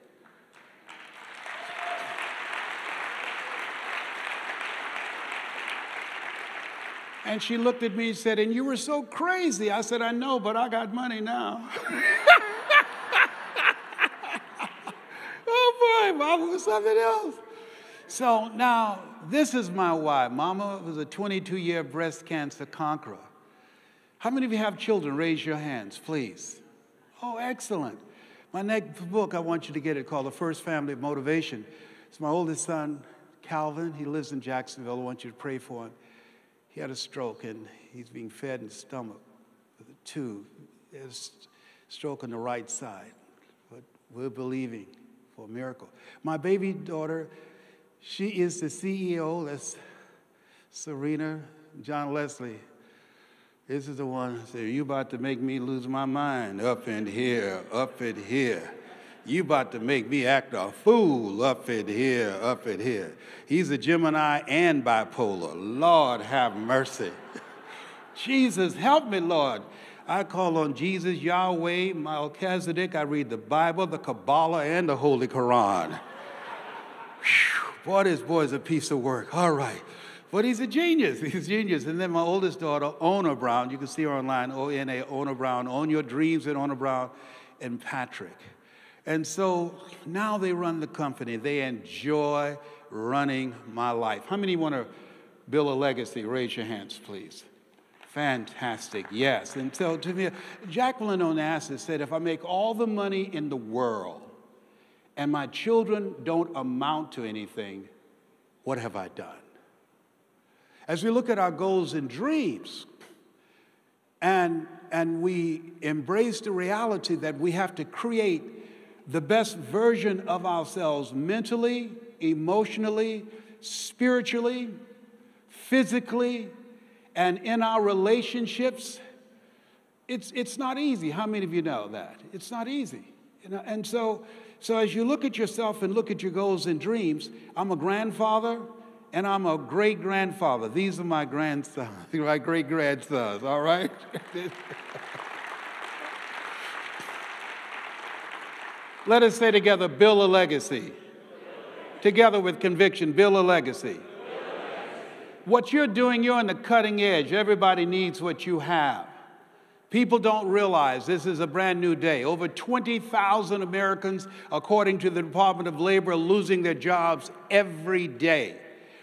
And she looked at me and said, "And you were so crazy." I said, "I know, but I got money now." Oh boy, Mama was something else. So now, this is my why. Mama was a 22-year breast cancer conqueror. How many of you have children? Raise your hands, please. Oh, excellent. My next book, I want you to get it, called The First Family of Motivation. It's my oldest son, Calvin. He lives in Jacksonville. I want you to pray for him. He had a stroke, and he's being fed in the stomach with a tube. There's a stroke on the right side, but we're believing for a miracle. My baby daughter, she is the CEO. That's Serena John Leslie. This is the one that said, "You about to make me lose my mind up in here, up in here. You about to make me act a fool up in here, up in here." He's a Gemini and bipolar. Lord have mercy. Jesus, help me, Lord. I call on Jesus, Yahweh, Melchizedek. I read the Bible, the Kabbalah, and the Holy Quran. Whew. Boy, this boy's a piece of work. All right. But he's a genius. He's a genius. And then my oldest daughter, Ona Brown, you can see her online, O-N-A, Ona Brown, Own Your Dreams with Ona Brown, and Patrick. And so now they run the company. They enjoy running my life. How many want to build a legacy? Raise your hands, please. Fantastic, yes. And so to me, Jacqueline Onassis said, "If I make all the money in the world and my children don't amount to anything, what have I done?" As we look at our goals and dreams, and we embrace the reality that we have to create the best version of ourselves mentally, emotionally, spiritually, physically, and in our relationships, it's not easy. How many of you know that? It's not easy. You know? And so as you look at yourself and look at your goals and dreams, I'm a grandfather and I'm a great-grandfather. These are my grandsons, my great-grandsons, all right? Let us say together, build a legacy. Together with conviction, build a legacy. What you're doing, you're on the cutting edge. Everybody needs what you have. People don't realize this is a brand new day. Over 20,000 Americans, according to the Department of Labor, are losing their jobs every day.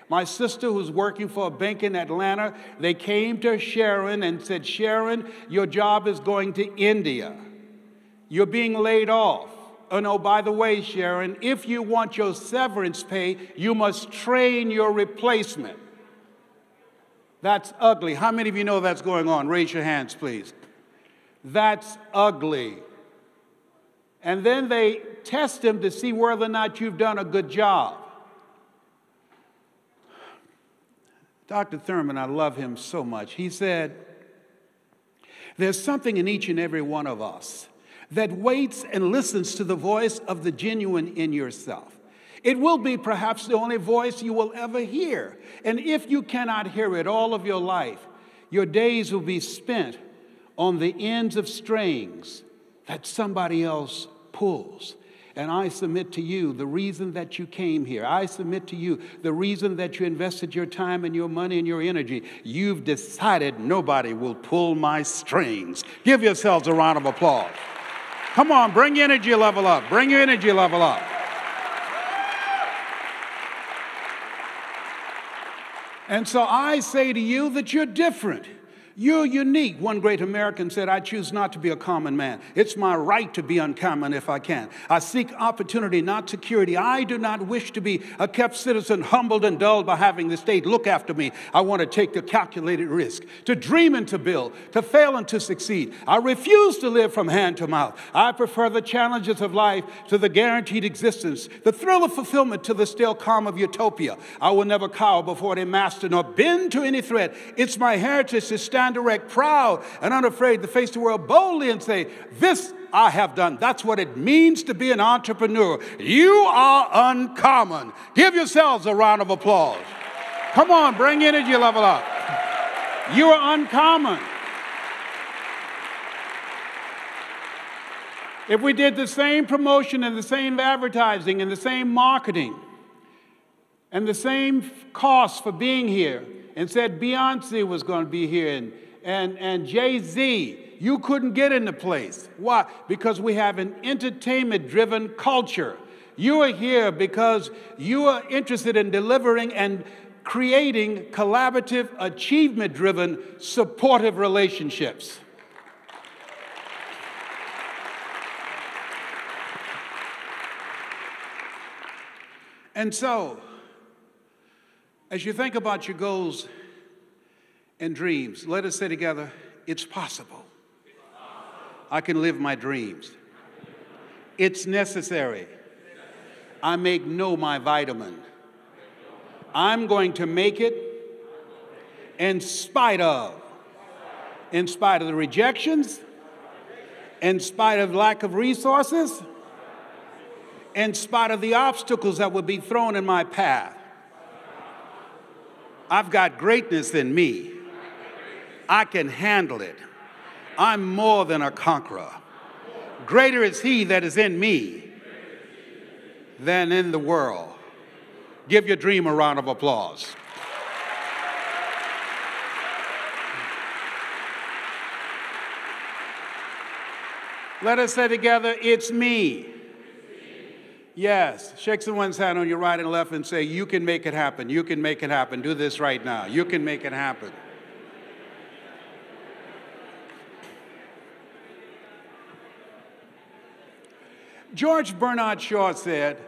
My sister, who's working for a bank in Atlanta, they came to Sharon and said, "Sharon, your job is going to India. You're being laid off. Oh, no, by the way, Sharon, if you want your severance pay, you must train your replacement." That's ugly. How many of you know that's going on? Raise your hands, please. That's ugly. And then they test them to see whether or not you've done a good job. Dr. Thurman, I love him so much. He said, "There's something in each and every one of us that waits and listens to the voice of the genuine in yourself. It will be perhaps the only voice you will ever hear. And if you cannot hear it all of your life, your days will be spent on the ends of strings that somebody else pulls. And I submit to you the reason that you came here. I submit to you the reason that you invested your time and your money and your energy. You've decided nobody will pull my strings. Give yourselves a round of applause. Come on, bring your energy level up. Bring your energy level up. And so I say to you that you're different. You're unique. One great American said, I choose not to be a common man. It's my right to be uncommon if I can. I seek opportunity, not security. I do not wish to be a kept citizen, humbled and dulled by having the state look after me. I want to take the calculated risk, to dream and to build, to fail and to succeed. I refuse to live from hand to mouth. I prefer the challenges of life to the guaranteed existence, the thrill of fulfillment to the still calm of utopia. I will never cower before any master nor bend to any threat. It's my heritage to stand direct, proud, and unafraid to face the world boldly and say, this I have done. That's what it means to be an entrepreneur. You are uncommon. Give yourselves a round of applause. Come on, bring energy level up. You are uncommon. If we did the same promotion and the same advertising and the same marketing and the same cost for being here, and said Beyonce was going to be here and Jay-Z, you couldn't get in the place. Why? Because we have an entertainment-driven culture. You are here because you are interested in delivering and creating collaborative, achievement-driven, supportive relationships. And so, as you think about your goals and dreams, let us say together, it's possible. I can live my dreams. It's necessary. I make no my vitamin. I'm going to make it in spite of the rejections, in spite of lack of resources, in spite of the obstacles that will be thrown in my path. I've got greatness in me. I can handle it. I'm more than a conqueror. Greater is he that is in me than in the world. Give your dream a round of applause. Let us say together, it's me. Yes, shake someone's hand on your right and left and say, you can make it happen. You can make it happen. Do this right now. You can make it happen. George Bernard Shaw said,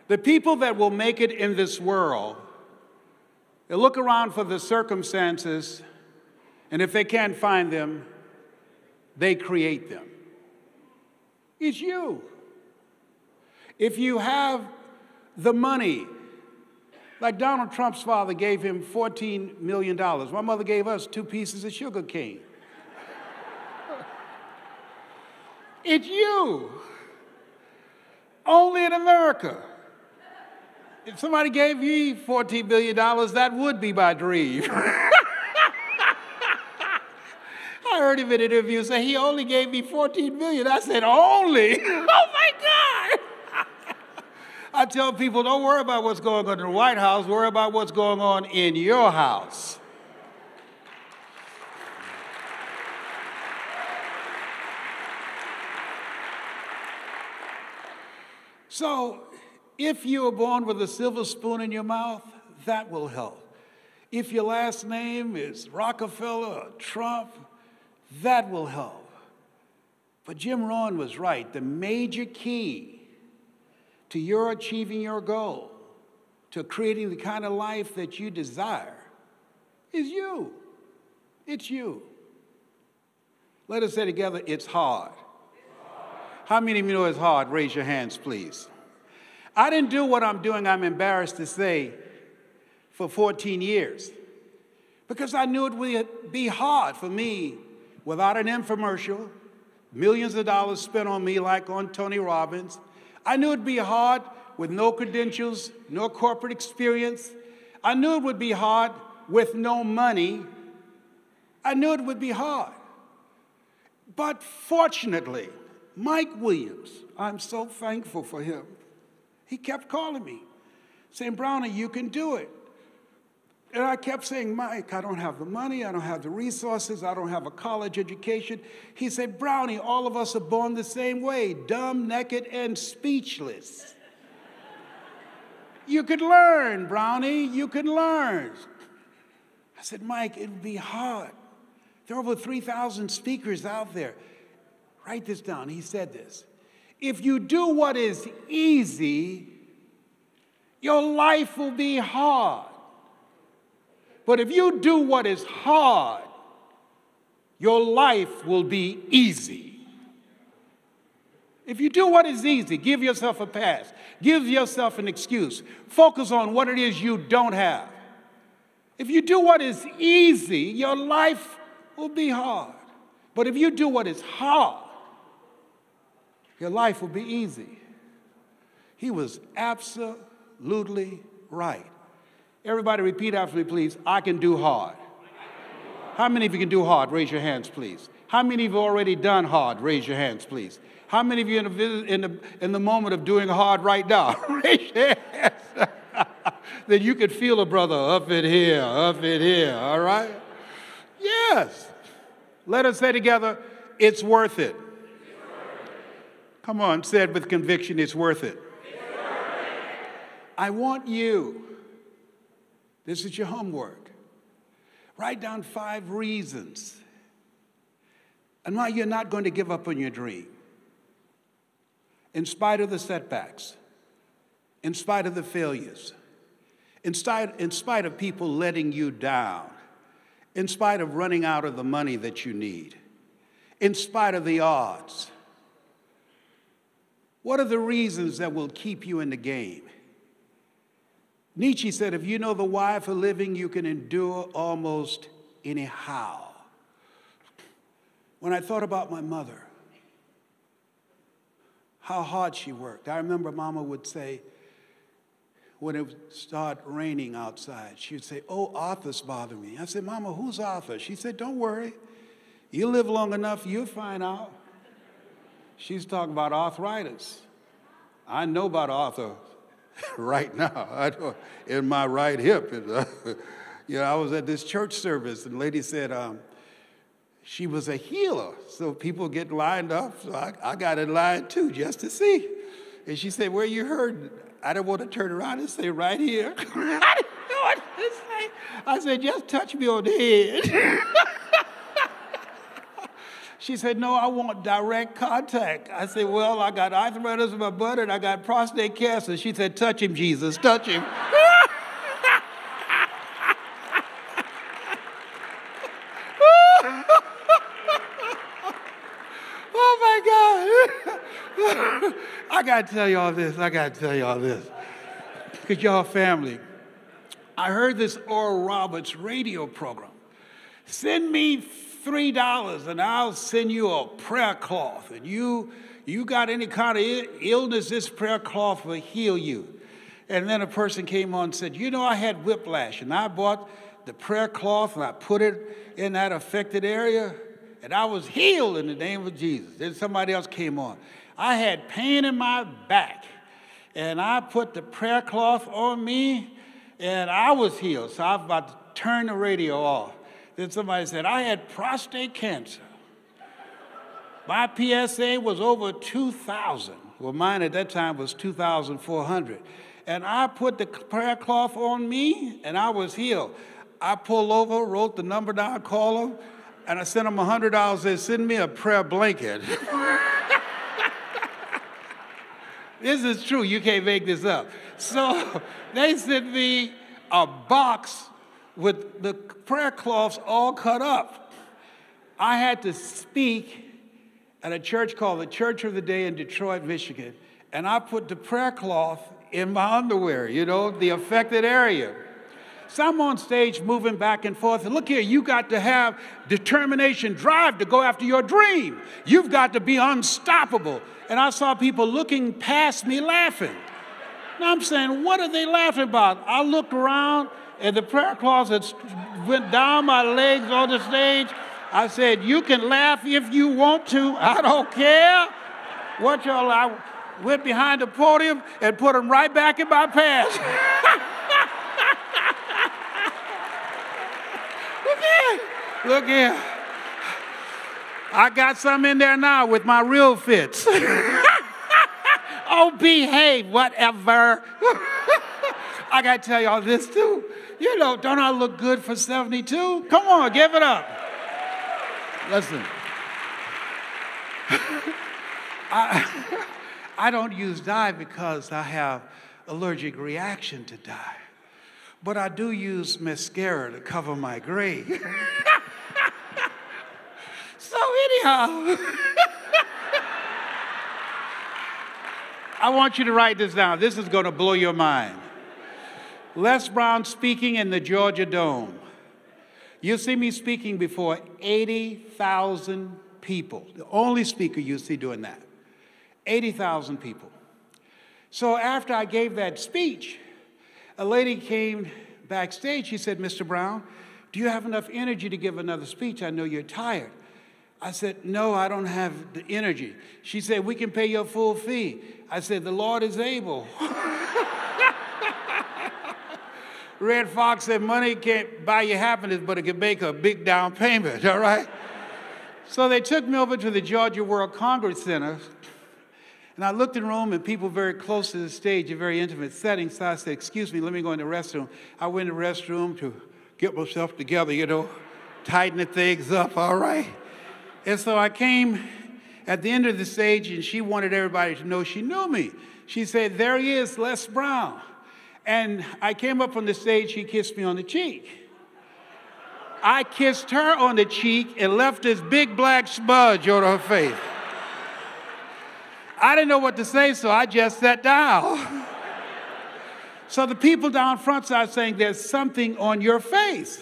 the people that will make it in this world, they look around for the circumstances, and if they can't find them, they create them. It's you. If you have the money, like Donald Trump's father gave him $14 million. My mother gave us 2 pieces of sugar cane. It's you. Only in America. If somebody gave you $14 billion, that would be my dream. I heard him in an interview say, he only gave me $14 million. I said, only? Oh, my God. I tell people, don't worry about what's going on in the White House. Worry about what's going on in your house. So, if you were born with a silver spoon in your mouth, that will help. If your last name is Rockefeller or Trump, that will help. But Jim Rohn was right. The major key to your achieving your goal, to creating the kind of life that you desire, is you. It's you. Let us say together, it's hard. How many of you know it's hard? Raise your hands, please. I didn't do what I'm doing, I'm embarrassed to say, for 14 years. Because I knew it would be hard for me without an infomercial, millions of dollars spent on me like on Tony Robbins. I knew it'd be hard with no credentials, no corporate experience. I knew it would be hard with no money. I knew it would be hard. But fortunately, Mike Williams, I'm so thankful for him. He kept calling me, saying, Brownie, you can do it. And I kept saying, Mike, I don't have the money, I don't have the resources, I don't have a college education. He said, Brownie, all of us are born the same way, dumb, naked, and speechless. You could learn, Brownie, you could learn. I said, Mike, it would be hard. There are over 3,000 speakers out there. Write this down. He said this. If you do what is easy, your life will be hard. But if you do what is hard, your life will be easy. If you do what is easy, give yourself a pass. Give yourself an excuse. Focus on what it is you don't have. If you do what is easy, your life will be hard. But if you do what is hard, your life will be easy. He was absolutely right. Everybody repeat after me, please. I can do hard. How many of you can do hard? Raise your hands, please. How many of you already done hard? Raise your hands, please. How many of you in the moment of doing hard right now? Raise your hands. Then you could feel a brother up in here, all right? Yes. Let us say together, it's worth it. Come on, say it with conviction, it's worth it. I want you, this is your homework, write down 5 reasons and why you're not going to give up on your dream. In spite of the setbacks, in spite of the failures, in spite of people letting you down, in spite of running out of the money that you need, in spite of the odds. What are the reasons that will keep you in the game? Nietzsche said, if you know the why for living, you can endure almost anyhow. When I thought about my mother, how hard she worked. I remember Mama would say, when it would start raining outside, she would say, oh, Arthur's bothering me. I said, Mama, who's Arthur? She said, don't worry. You live long enough, you'll find out. She's talking about arthritis. I know about Arthur right now. I know in my right hip. I was at this church service, and the lady said she was a healer. So people get lined up. So I got in line too, just to see. And she said, where you heard? I didn't want to turn around and say, right here. I didn't know what to say. I said, just touch me on the head. She said, no, I want direct contact. I said, well, I got arthritis in my butt and I got prostate cancer. She said, touch him, Jesus, touch him. Oh, my God. I got to tell you all this. Because y'all family. I heard this Oral Roberts radio program. Send me $3 and I'll send you a prayer cloth. And you got any kind of illness, this prayer cloth will heal you. And then a person came on and said, I had whiplash. And I bought the prayer cloth and I put it in that affected area. And I was healed in the name of Jesus. Then somebody else came on. I had pain in my back. And I put the prayer cloth on me and I was healed. So I was about to turn the radio off. Then somebody said, I had prostate cancer. My PSA was over 2,000. Well, mine at that time was 2,400. And I put the prayer cloth on me, and I was healed. I pulled over, wrote the number down, called them, and I sent them $100. They send me a prayer blanket. This is true. You can't make this up. So they sent me a box with the prayer cloths all cut up. I had to speak at a church called the Church of the Day in Detroit, Michigan, and I put the prayer cloth in my underwear, the affected area. So I'm on stage moving back and forth, and look here, you got to have determination, drive to go after your dream. You've got to be unstoppable. And I saw people looking past me laughing. Now I'm saying, what are they laughing about? I looked around, and the prayer closet went down my legs on the stage. I said, you can laugh if you want to. I don't care. What y'all, I went behind the podium and put them right back in my pants. Look here. I got some in there now with my real fits. Oh, behave, whatever. I got to tell y'all this too. You know, don't I look good for 72? Come on, give it up. Listen. I don't use dye because I have allergic reaction to dye. But I do use mascara to cover my gray. So anyhow, I want you to write this down. This is going to blow your mind. Les Brown speaking in the Georgia Dome. You'll see me speaking before 80,000 people. The only speaker you see doing that. 80,000 people. So after I gave that speech, a lady came backstage. She said, Mr. Brown, do you have enough energy to give another speech? I know you're tired. I said, no, I don't have the energy. She said, we can pay your full fee. I said, the Lord is able. Red Fox said, money can't buy you happiness, but it can make a big down payment, all right? So they took me over to the Georgia World Congress Center, and I looked in the room, and people very close to the stage, a very intimate setting, so I said, excuse me, let me go in the restroom. I went in the restroom to get myself together, you know, tighten the things up, all right? And so I came at the end of the stage, and she wanted everybody to know she knew me. She said, there he is, Les Brown. And I came up on the stage, she kissed me on the cheek. I kissed her on the cheek and left this big black smudge on her face. I didn't know what to say, so I just sat down. So the people down front started saying, there's something on your face.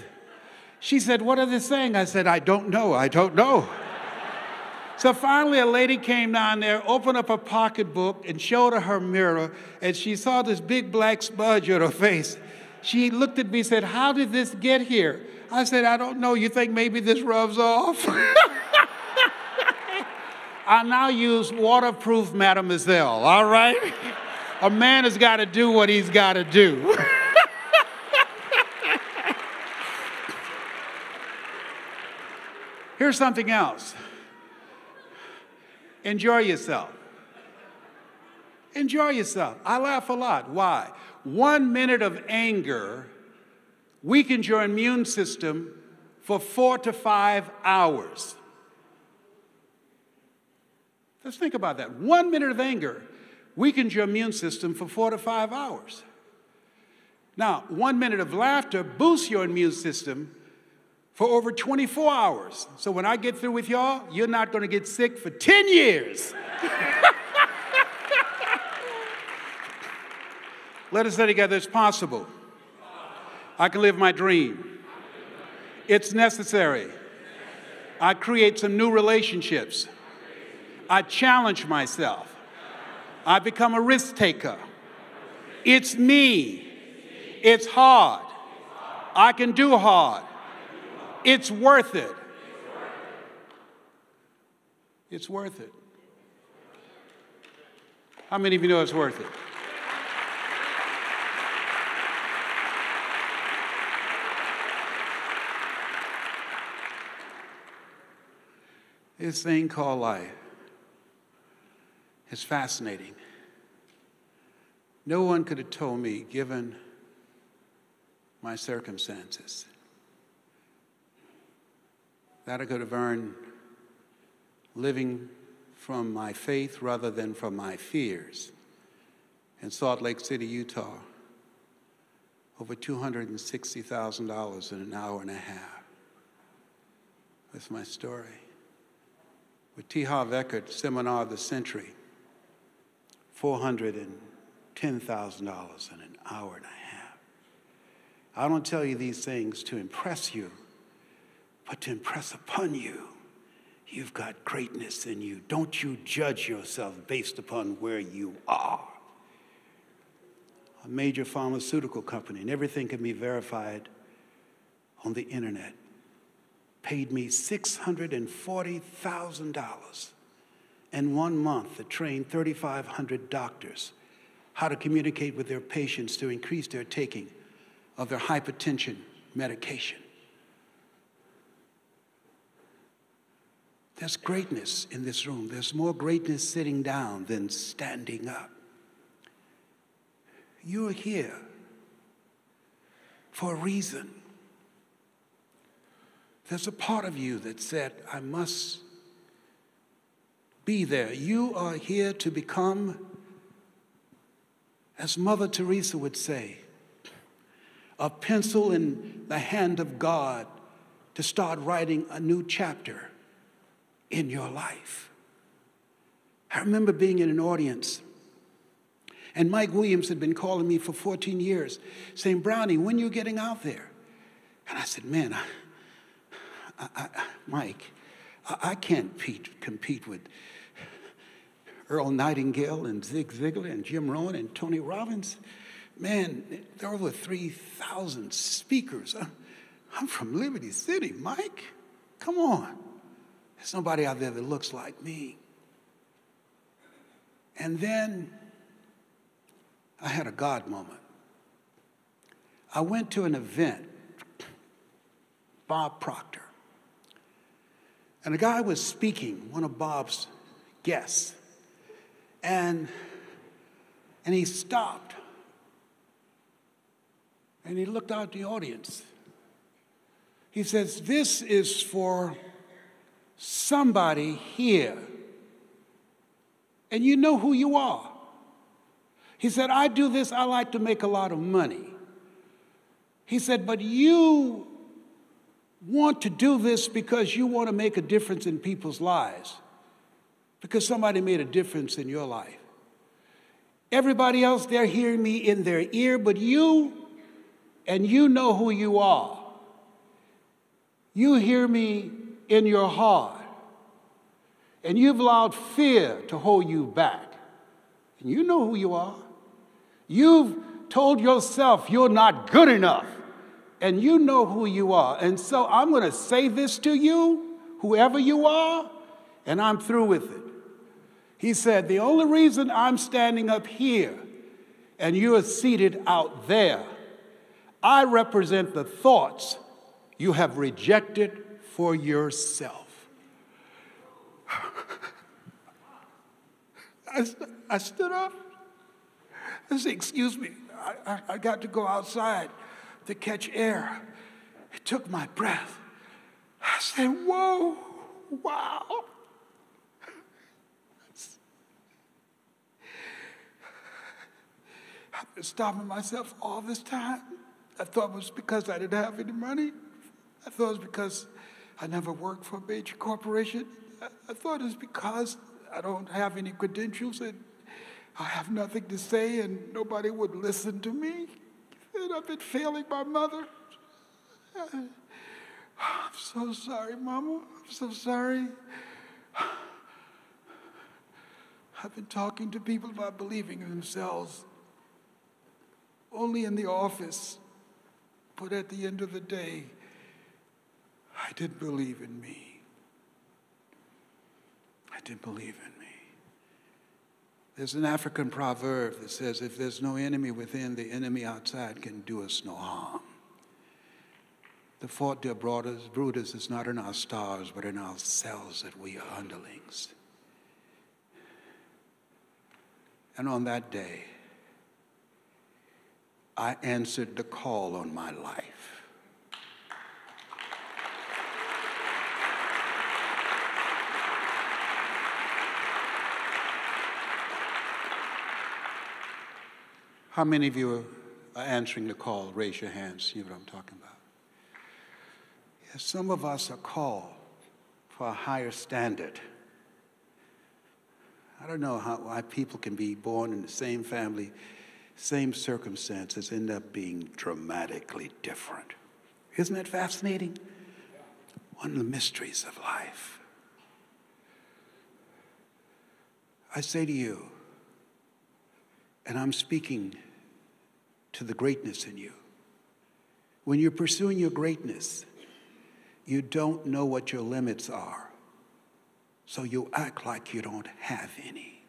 She said, what are they saying? I said, I don't know, I don't know. So finally, a lady came down there, opened up a pocketbook, and showed her mirror, and she saw this big black smudge on her face. She looked at me and said, how did this get here? I said, I don't know. You think maybe this rubs off? I now use waterproof Mademoiselle, all right? A man has got to do what he's got to do. Here's something else. Enjoy yourself. Enjoy yourself. I laugh a lot. Why? 1 minute of anger weakens your immune system for 4 to 5 hours. Let's think about that. 1 minute of anger weakens your immune system for 4 to 5 hours. Now, 1 minute of laughter boosts your immune system for over 24 hours. So when I get through with y'all, you're not going to get sick for 10 years. Let us say together, it's possible. I can live my dream. It's necessary. I create some new relationships. I challenge myself. I become a risk taker. It's me. It's hard. I can do hard. It's worth it. It's worth it. How many of you know it's worth it? This thing called life is fascinating. No one could have told me, given my circumstances, that I could have earned living from my faith rather than from my fears. In Salt Lake City, Utah, over $260,000 in an hour and a half. That's my story. With T. Harv Eckert, Seminar of the Century, $410,000 in an hour and a half. I don't tell you these things to impress you, but to impress upon you. You've got greatness in you. Don't you judge yourself based upon where you are. A major pharmaceutical company, and everything can be verified on the internet, paid me $640,000 in 1 month to train 3,500 doctors how to communicate with their patients to increase their taking of their hypertension medication. There's greatness in this room. There's more greatness sitting down than standing up. You're here for a reason. There's a part of you that said, I must be there. You are here to become, as Mother Teresa would say, a pencil in the hand of God to start writing a new chapter in your life. I remember being in an audience, and Mike Williams had been calling me for 14 years, saying, Brownie, when are you getting out there? And I said, man, Mike, I can't compete with Earl Nightingale and Zig Ziglar and Jim Rohn and Tony Robbins. Man, there are over 3,000 speakers. I'm from Liberty City, Mike. Come on. There's nobody out there that looks like me. And then I had a God moment. I went to an event, Bob Proctor. And a guy was speaking, one of Bob's guests. And he stopped. And he looked out the audience. He says, this is for somebody here. And you know who you are. He said, I do this, I like to make a lot of money. He said, but you want to do this because you want to make a difference in people's lives. Because somebody made a difference in your life. Everybody else, they're hearing me in their ear, but you, and you know who you are. You hear me in your heart. And you've allowed fear to hold you back. And you know who you are. You've told yourself you're not good enough. And you know who you are. And so I'm going to say this to you, whoever you are, and I'm through with it. He said, the only reason I'm standing up here and you're seated out there, I represent the thoughts you have rejected for yourself. I stood up. I said, excuse me, I got to go outside to catch air. It took my breath. I said, whoa, wow. I've been stopping myself all this time. I thought it was because I didn't have any money. I thought it was because I never worked for a major corporation. I thought it was because I don't have any credentials and I have nothing to say and nobody would listen to me. And I've been failing my mother. I'm so sorry, Mama. I'm so sorry. I've been talking to people about believing in themselves only in the office, but at the end of the day, I didn't believe in me. I didn't believe in me. There's an African proverb that says, if there's no enemy within, the enemy outside can do us no harm. The fault, dear brothers, is not in our stars, but in ourselves that we are underlings. And on that day, I answered the call on my life. How many of you are answering the call? Raise your hands, see what I'm talking about. Yes, some of us are called for a higher standard. I don't know why people can be born in the same family, same circumstances, end up being dramatically different. Isn't that fascinating? One of the mysteries of life. I say to you, and I'm speaking to the greatness in you, when you're pursuing your greatness, you don't know what your limits are. so you act like you don't have any.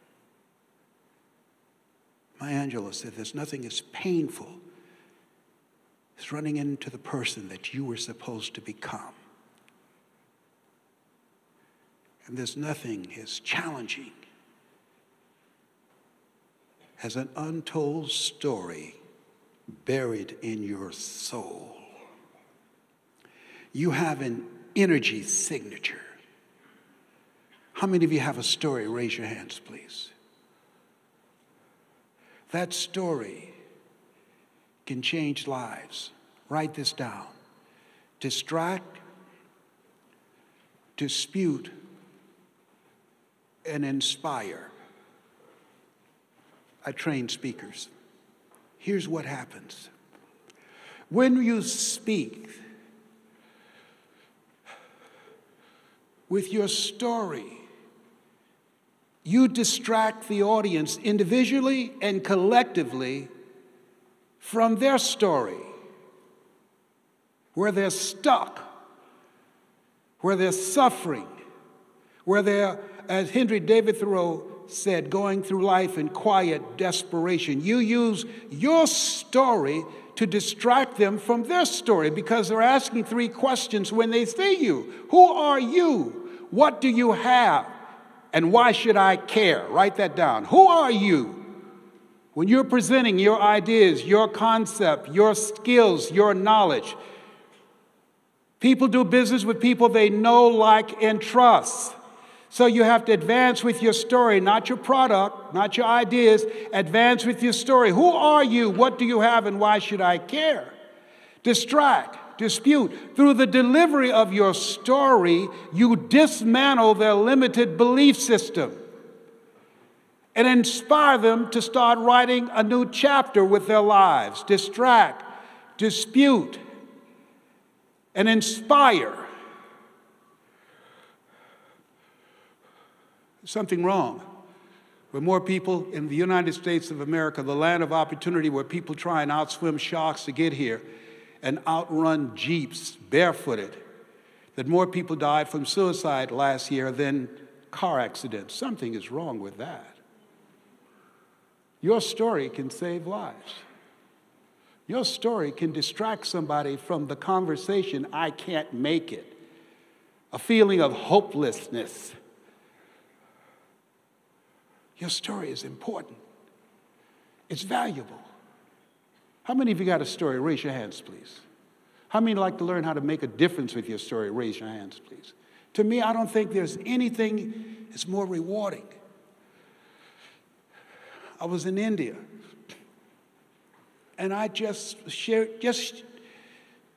Maya Angelou said there's nothing as painful as running into the person that you were supposed to become. And there's nothing as challenging as an untold story buried in your soul. You have an energy signature. How many of you have a story? Raise your hands, please. That story can change lives. Write this down. Distract, dispute, and inspire. I train speakers. Here's what happens. When you speak with your story, you distract the audience individually and collectively from their story, where they're stuck, where they're suffering, where they're, as Henry David Thoreau said, going through life in quiet desperation. You use your story to distract them from their story because they're asking three questions when they see you. Who are you? What do you have? And why should I care? Write that down. Who are you? When you're presenting your ideas, your concept, your skills, your knowledge, people do business with people they know, like, and trust. So you have to advance with your story, not your product, not your ideas. Advance with your story. Who are you? What do you have? And why should I care? Distract, dispute. Through the delivery of your story, you dismantle their limited belief system and inspire them to start writing a new chapter with their lives. Distract, dispute, and inspire. Something wrong. With more people in the United States of America, the land of opportunity where people try and outswim sharks to get here and outrun jeeps barefooted, that more people died from suicide last year than car accidents. Something is wrong with that. Your story can save lives. Your story can distract somebody from the conversation, I can't make it, a feeling of hopelessness. Your story is important. It's valuable. How many of you got a story? Raise your hands, please. How many like to learn how to make a difference with your story? Raise your hands, please. To me, I don't think there's anything that's more rewarding. I was in India, and I just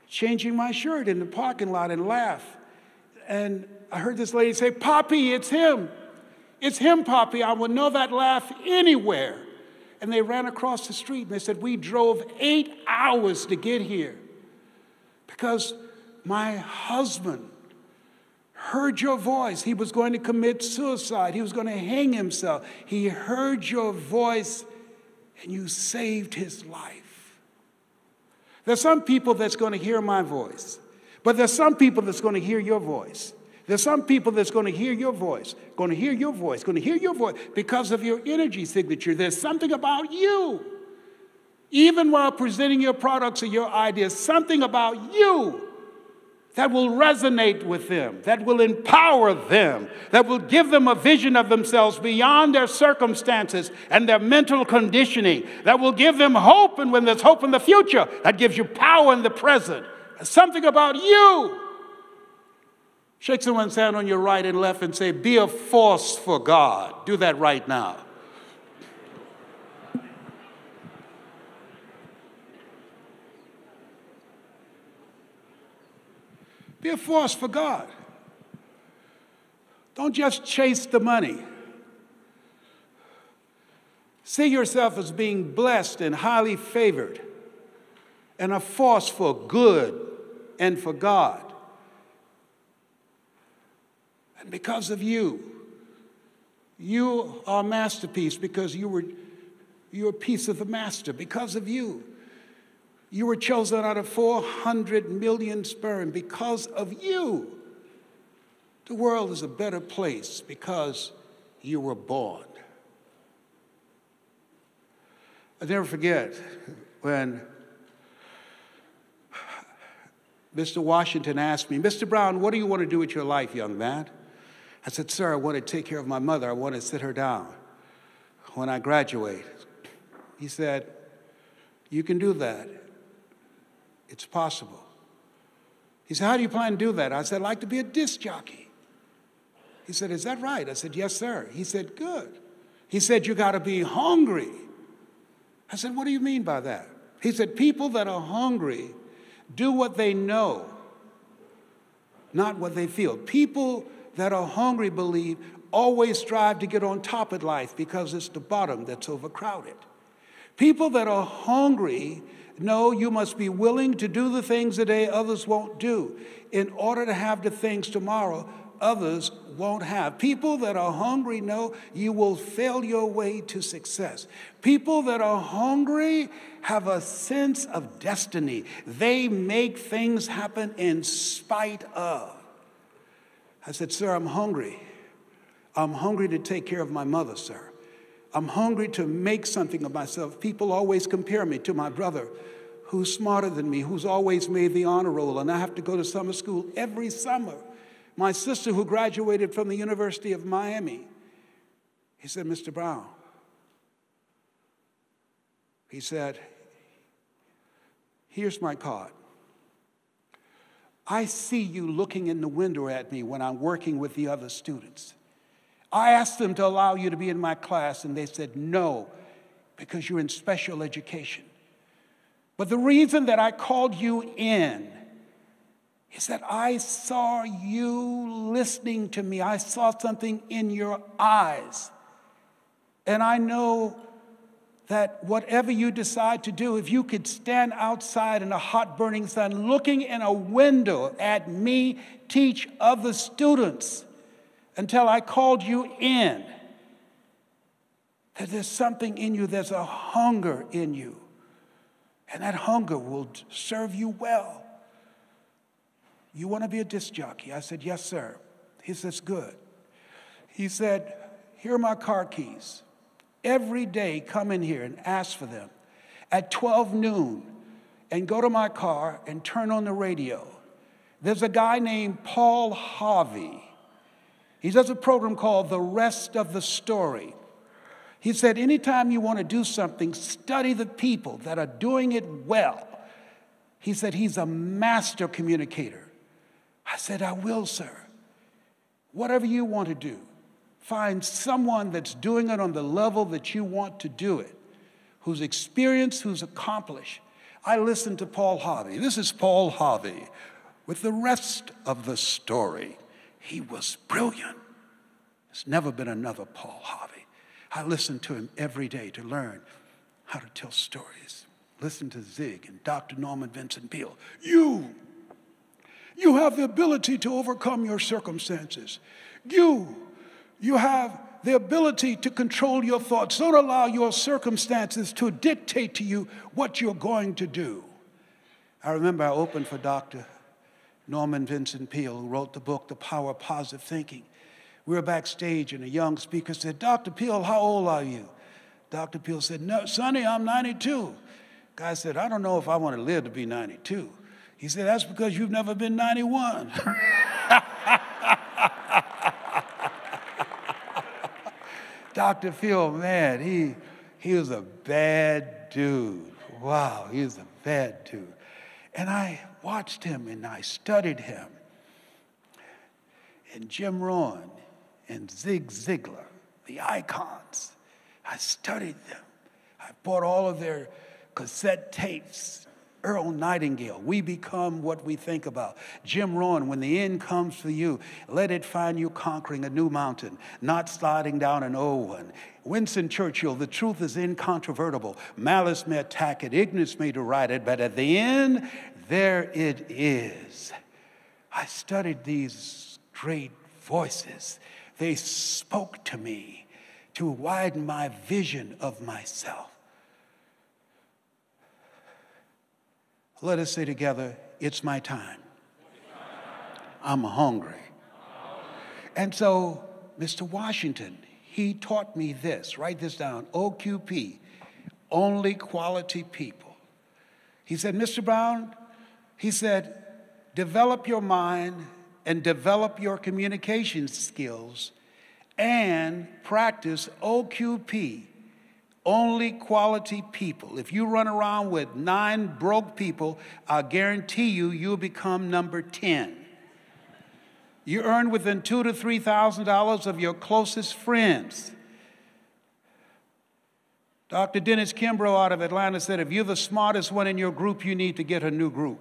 changing my shirt in the parking lot and laugh. And I heard this lady say, "Poppy, it's him. It's him, Poppy. I would know that laugh anywhere." And they ran across the street, and they said, "We drove 8 hours to get here because my husband heard your voice. He was going to commit suicide. He was going to hang himself. He heard your voice, and you saved his life." There's some people that's going to hear my voice, but there's some people that's going to hear your voice. There's some people that's going to hear your voice, going to hear your voice, going to hear your voice because of your energy signature. There's something about you, even while presenting your products or your ideas, something about you that will resonate with them, that will empower them, that will give them a vision of themselves beyond their circumstances and their mental conditioning, that will give them hope, and when there's hope in the future, that gives you power in the present. There's something about you. Shake someone's hand on your right and left and say, "Be a force for God." Do that right now. Be a force for God. Don't just chase the money. See yourself as being blessed and highly favored and a force for good and for God. And because of you, you are a masterpiece because you're a piece of the master. Because of you, you were chosen out of 400 million sperm. Because of you, The world is a better place because you were born. I'll never forget when Mr. Washington asked me, Mr. Brown, what do you want to do with your life, young man? I said, sir, I want to take care of my mother. I want to sit her down when I graduate. He said, you can do that. It's possible. He said, how do you plan to do that? I said, I'd like to be a disc jockey. He said, is that right? I said, yes, sir. He said, good. He said, you got to be hungry. I said, what do you mean by that? He said, people that are hungry do what they know, not what they feel. People that are hungry believe always strive to get on top of life because it's the bottom that's overcrowded. People that are hungry know you must be willing to do the things today others won't do in order to have the things tomorrow others won't have. People that are hungry know you will fail your way to success. People that are hungry have a sense of destiny. They make things happen in spite of. I said, sir, I'm hungry. I'm hungry to take care of my mother, sir. I'm hungry to make something of myself. People always compare me to my brother who's smarter than me, who's always made the honor roll, and I have to go to summer school every summer. My sister who graduated from the University of Miami, he said, Mr. Brown, he said, here's my card. I see you looking in the window at me when I'm working with the other students. I asked them to allow you to be in my class, and they said no, because you're in special education. But the reason that I called you in is that I saw you listening to me. I saw something in your eyes. And I know that whatever you decide to do, if you could stand outside in a hot burning sun, looking in a window at me teach other students until I called you in, that there's something in you, there's a hunger in you. And that hunger will serve you well. You want to be a disc jockey? I said, yes, sir. He says, good. He said, here are my car keys. Every day, come in here and ask for them. At 12 noon, and go to my car and turn on the radio. There's a guy named Paul Harvey. He does a program called The Rest of the Story. He said, anytime you want to do something, study the people that are doing it well. He said, he's a master communicator. I said, I will, sir. Whatever you want to do, find someone that's doing it on the level that you want to do it, who's experienced, who's accomplished. I listened to Paul Harvey. This is Paul Harvey with The Rest of the Story. He was brilliant. There's never been another Paul Harvey. I listen to him every day to learn how to tell stories. Listen to Zig and Dr. Norman Vincent Peale. You have the ability to overcome your circumstances. You have the ability to control your thoughts. Don't allow your circumstances to dictate to you what you're going to do. I remember I opened for Dr. Norman Vincent Peale, who wrote the book, The Power of Positive Thinking. We were backstage, and a young speaker said, Dr. Peale, how old are you? Dr. Peale said, no, Sonny, I'm 92. Guy said, I don't know if I want to live to be 92. He said, that's because you've never been 91. Dr. Phil, man, he was a bad dude. Wow, he was a bad dude. And I watched him and I studied him. And Jim Rohn and Zig Ziglar, the icons. I studied them. I bought all of their cassette tapes. Earl Nightingale, we become what we think about. Jim Rohn, when the end comes for you, let it find you conquering a new mountain, not sliding down an old one. Winston Churchill, the truth is incontrovertible. Malice may attack it, ignorance may deride it, but at the end, there it is. I studied these great voices. They spoke to me to widen my vision of myself. Let us say together, it's my time. I'm hungry. And so, Mr. Washington, he taught me this. Write this down. OQP, only quality people. He said, Mr. Brown, he said, develop your mind and develop your communication skills and practice OQP, only quality people. If you run around with 9 broke people, I guarantee you, you'll become number 10. You earn within $2,000 to $3,000 of your closest friends. Dr. Dennis Kimbrough out of Atlanta said, if you're the smartest one in your group, you need to get a new group.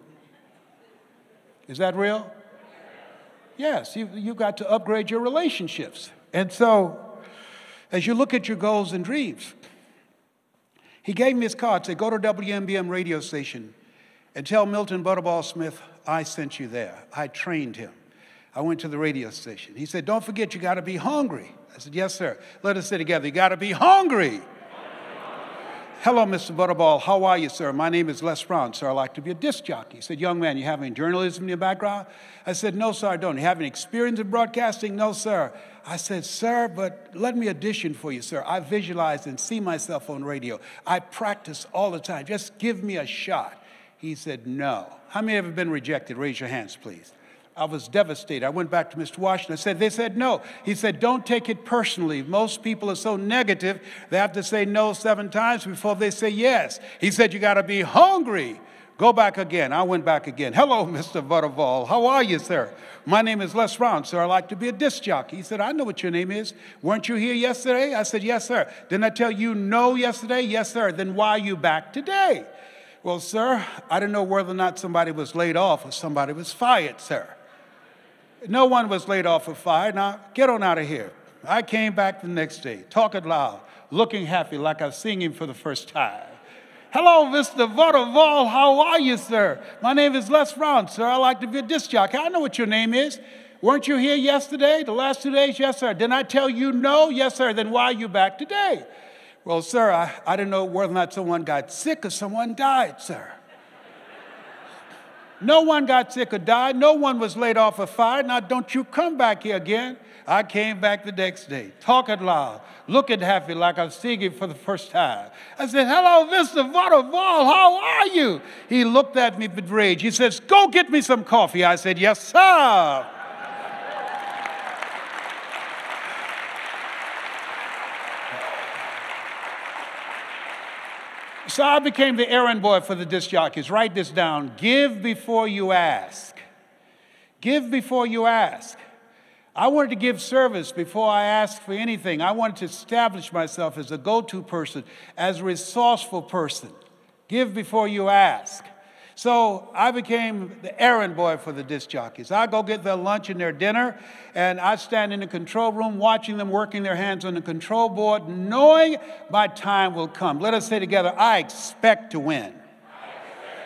Is that real? Yes, you've got to upgrade your relationships. And so, as you look at your goals and dreams, he gave me his card, said, go to WMBM radio station and tell Milton Butterball Smith I sent you there. I trained him. I went to the radio station. He said, don't forget, you got to be hungry. I said, yes, sir. Let us say together, you got to be hungry. Hello, Mr. Butterball. How are you, sir? My name is Les Brown, sir. I like to be a disc jockey. He said, young man, you have any journalism in your background? I said, no, sir, I don't. You have any experience in broadcasting? No, sir. I said, sir, but let me audition for you, sir. I visualize and see myself on radio. I practice all the time. Just give me a shot. He said, no. How many have been rejected? Raise your hands, please. I was devastated. I went back to Mr. Washington. They said no. He said, don't take it personally. Most people are so negative, they have to say no 7 times before they say yes. He said, you got to be hungry. Go back again. I went back again. Hello, Mr. Butterball. How are you, sir? My name is Les Brown, sir. I like to be a disc jockey. He said, I know what your name is. Weren't you here yesterday? I said, yes, sir. Didn't I tell you no yesterday? Yes, sir. Then why are you back today? Well, sir, I didn't know whether or not somebody was laid off or somebody was fired, sir. No one was laid off or fired. Now, get on out of here. I came back the next day, talking loud, looking happy like I was seeing him for the first time. Hello, Mr. Butterball. How are you, sir? My name is Les Brown, sir. I like to be a disc jockey. I know what your name is. Weren't you here yesterday, the last 2 days? Yes, sir. Didn't I tell you no? Yes, sir. Then why are you back today? Well, sir, I didn't know whether or not someone got sick or someone died, sir. No one got sick or died. No one was laid off or fired. Now, don't you come back here again. I came back the next day, talking loud, looking happy like I was seeing him for the first time. I said, hello, Mr. Butterball, how are you? He looked at me with rage. He says, go get me some coffee. I said, yes, sir. So I became the errand boy for the disc jockeys. Write this down. Give before you ask. Give before you ask. I wanted to give service before I asked for anything. I wanted to establish myself as a go-to person, as a resourceful person. Give before you ask. So I became the errand boy for the disc jockeys. I go get their lunch and their dinner, and I stand in the control room watching them working their hands on the control board, knowing my time will come. Let us say together, I expect to win.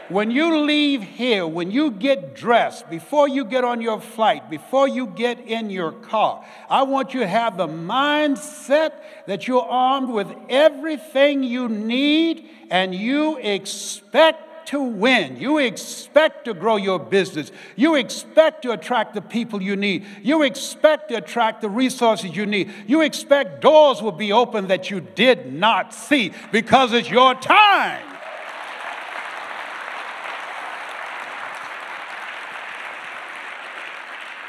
When you leave here, when you get dressed, before you get on your flight, before you get in your car, I want you to have the mindset that you're armed with everything you need and you expect to win. You expect to grow your business. You expect to attract the people you need. You expect to attract the resources you need. You expect doors will be open that you did not see because it's your time.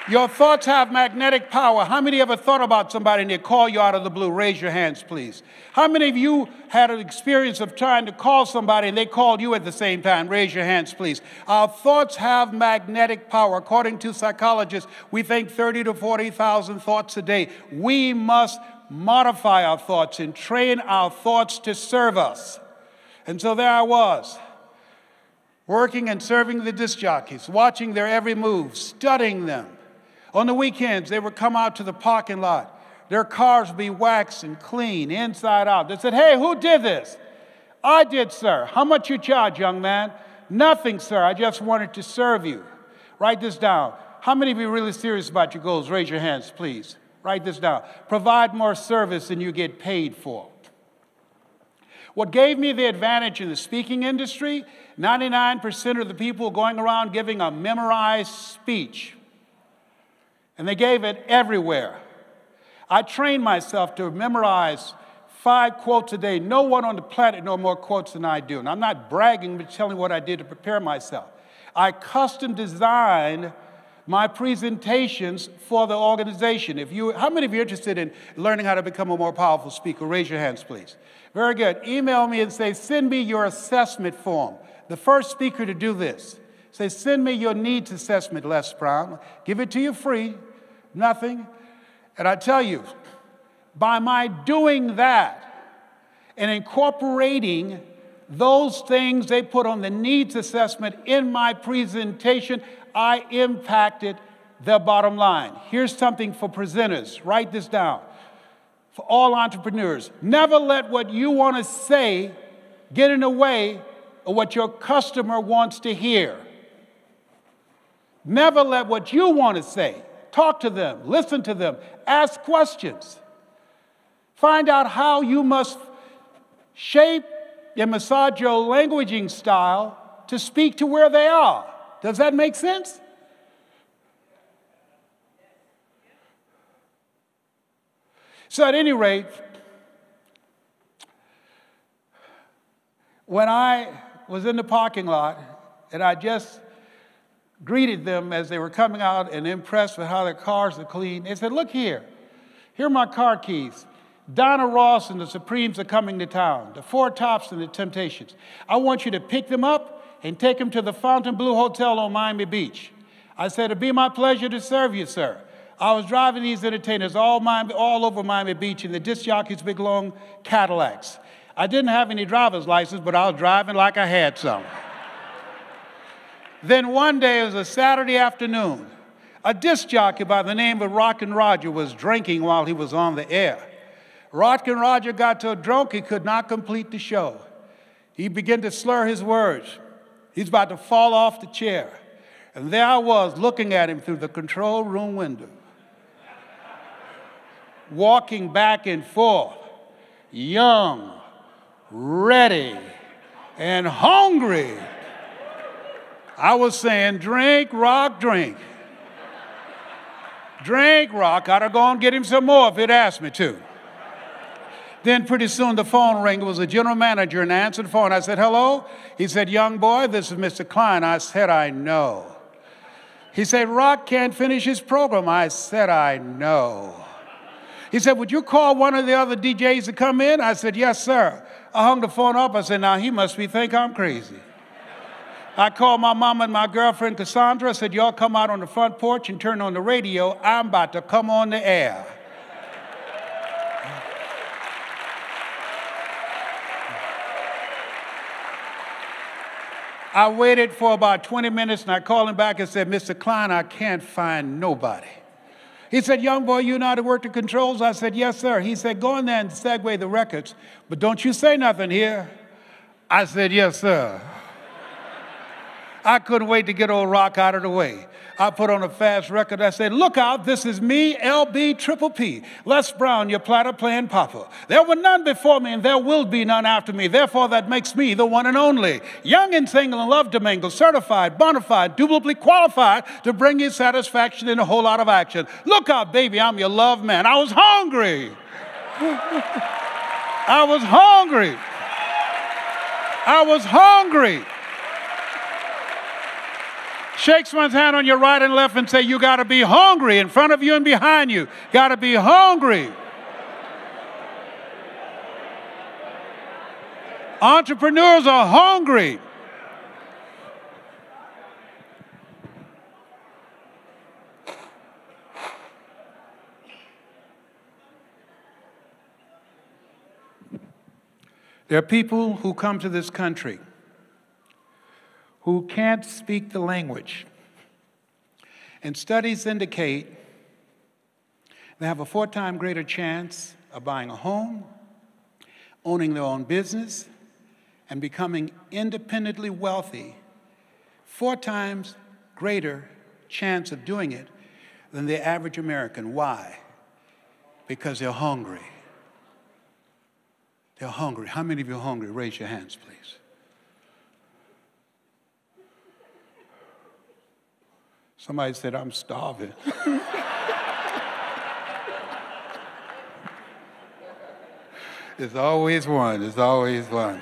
Your thoughts have magnetic power. How many ever thought about somebody and they call you out of the blue? Raise your hands, please. How many of you had an experience of trying to call somebody and they called you at the same time? Raise your hands, please. Our thoughts have magnetic power. According to psychologists, we think 30 to 40,000 thoughts a day. We must modify our thoughts and train our thoughts to serve us. And so there I was, working and serving the disc jockeys, watching their every move, studying them. On the weekends, they would come out to the parking lot. Their cars would be waxed and clean, inside out. They said, hey, who did this? I did, sir. How much you charge, young man? Nothing, sir. I just wanted to serve you. Write this down. How many of you are really serious about your goals? Raise your hands, please. Write this down. Provide more service than you get paid for. What gave me the advantage in the speaking industry, 99% of the people going around giving a memorized speech. And they gave it everywhere. I trained myself to memorize 5 quotes a day. No one on the planet knows more quotes than I do. And I'm not bragging, but telling what I did to prepare myself. I custom designed my presentations for the organization. How many of you are interested in learning how to become a more powerful speaker? Raise your hands, please. Very good. Email me and say, send me your assessment form. The first speaker to do this. Say, send me your needs assessment, Les Brown. Give it to you free, nothing. And I tell you, by my doing that and incorporating those things they put on the needs assessment in my presentation, I impacted their bottom line. Here's something for presenters. Write this down. For all entrepreneurs, never let what you want to say get in the way of what your customer wants to hear. Never let what you want to say. Talk to them, listen to them, ask questions. Find out how you must shape and massage your languaging style to speak to where they are. Does that make sense? So at any rate, when I was in the parking lot and I just greeted them as they were coming out and impressed with how their cars are clean, they said, look here are my car keys. Donna Ross and the Supremes are coming to town, the Four Tops and the Temptations. I want you to pick them up and take them to the Fontainebleau Hotel on Miami Beach. I said, it'd be my pleasure to serve you, sir. I was driving these entertainers all over Miami Beach in the disc jockeys' big long Cadillacs. I didn't have any driver's license, but I was driving like I had some. Then one day, it was a Saturday afternoon, a disc jockey by the name of Rockin' Roger was drinking while he was on the air. Rockin' Roger got so drunk he could not complete the show. He began to slur his words. He's about to fall off the chair. And there I was looking at him through the control room window, walking back and forth, young, ready, and hungry. I was saying, drink, rock, drink. Drink, rock. I'd have gone and get him some more if he'd asked me to. Then pretty soon the phone rang. It was a general manager and I answered the phone. I said, hello? He said, young boy, this is Mr. Klein. I said, I know. He said, Rock can't finish his program. I said, I know. He said, would you call one of the other DJs to come in? I said, yes, sir. I hung the phone up. I said, now he must think I'm crazy. I called my mama and my girlfriend Cassandra. I said, y'all come out on the front porch and turn on the radio. I'm about to come on the air. I waited for about 20 minutes and I called him back and said, Mr. Klein, I can't find nobody. He said, young boy, you know how to work the controls? I said, yes, sir. He said, go in there and segue the records, but don't you say nothing here. I said, yes, sir. I couldn't wait to get old Rock out of the way. I put on a fast record. I said, look out, this is me, LB Triple P, Les Brown, your platter playing papa. There were none before me, and there will be none after me. Therefore, that makes me the one and only. Young and single and love to mingle, certified, bona fide, indubitably qualified to bring you satisfaction and a whole lot of action. Look out, baby, I'm your love man. I was hungry. I was hungry. I was hungry. Shake someone's hand on your right and left and say, you got to be hungry. In front of you and behind you, got to be hungry. Entrepreneurs are hungry. There are people who come to this country who can't speak the language. And studies indicate they have a 4 times greater chance of buying a home, owning their own business, and becoming independently wealthy. 4 times greater chance of doing it than the average American. Why? Because they're hungry. They're hungry. How many of you are hungry? Raise your hands, please. Somebody said, I'm starving. There's always one. There's always one.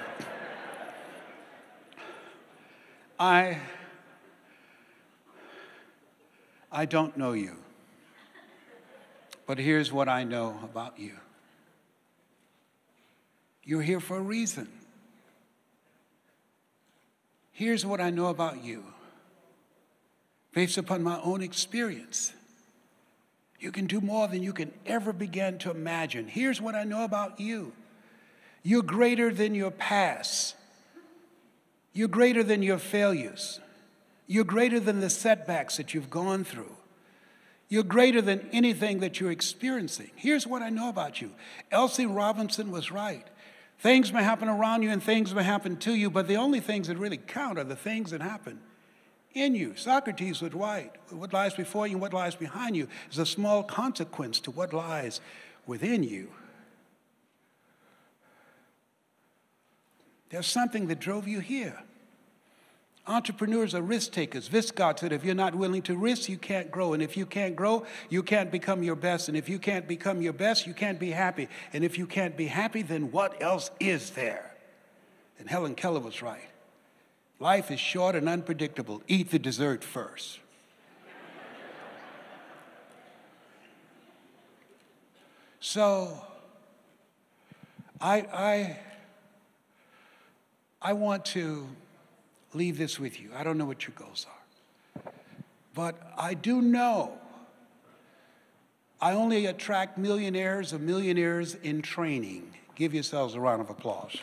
I don't know you, but here's what I know about you. You're here for a reason. Here's what I know about you. Based upon my own experience, you can do more than you can ever begin to imagine. Here's what I know about you. You're greater than your past. You're greater than your failures. You're greater than the setbacks that you've gone through. You're greater than anything that you're experiencing. Here's what I know about you. Elsie Robinson was right. Things may happen around you and things may happen to you, but the only things that really count are the things that happen in you. Socrates was right. What lies before you and what lies behind you is a small consequence to what lies within you. There's something that drove you here. Entrepreneurs are risk takers. Viscott said, if you're not willing to risk, you can't grow. And if you can't grow, you can't become your best. And if you can't become your best, you can't be happy. And if you can't be happy, then what else is there? And Helen Keller was right. Life is short and unpredictable. Eat the dessert first. So, I want to leave this with you. I don't know what your goals are. But I do know I only attract millionaires or millionaires in training. Give yourselves a round of applause.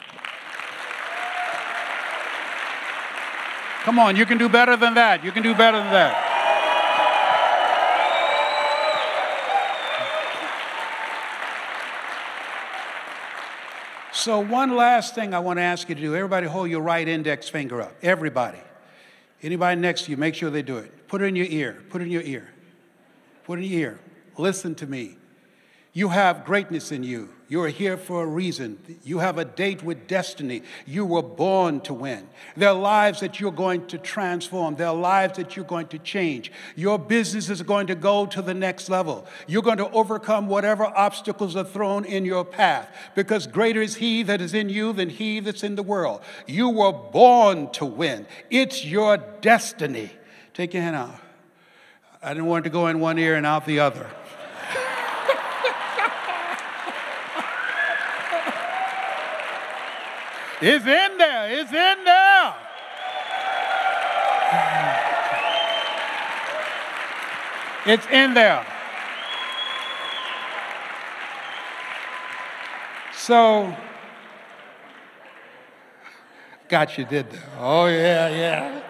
Come on, you can do better than that. You can do better than that. So one last thing I want to ask you to do. Everybody hold your right index finger up. Everybody. Anybody next to you, make sure they do it. Put it in your ear. Put it in your ear. Put it in your ear. Listen to me. You have greatness in you. You are here for a reason. You have a date with destiny. You were born to win. There are lives that you're going to transform. There are lives that you're going to change. Your business is going to go to the next level. You're going to overcome whatever obstacles are thrown in your path, because greater is He that is in you than he that's in the world. You were born to win. It's your destiny. Take your hand out. I didn't want it to go in one ear and out the other. It's in there. It's in there. It's in there. So, got you, did there? Oh, yeah.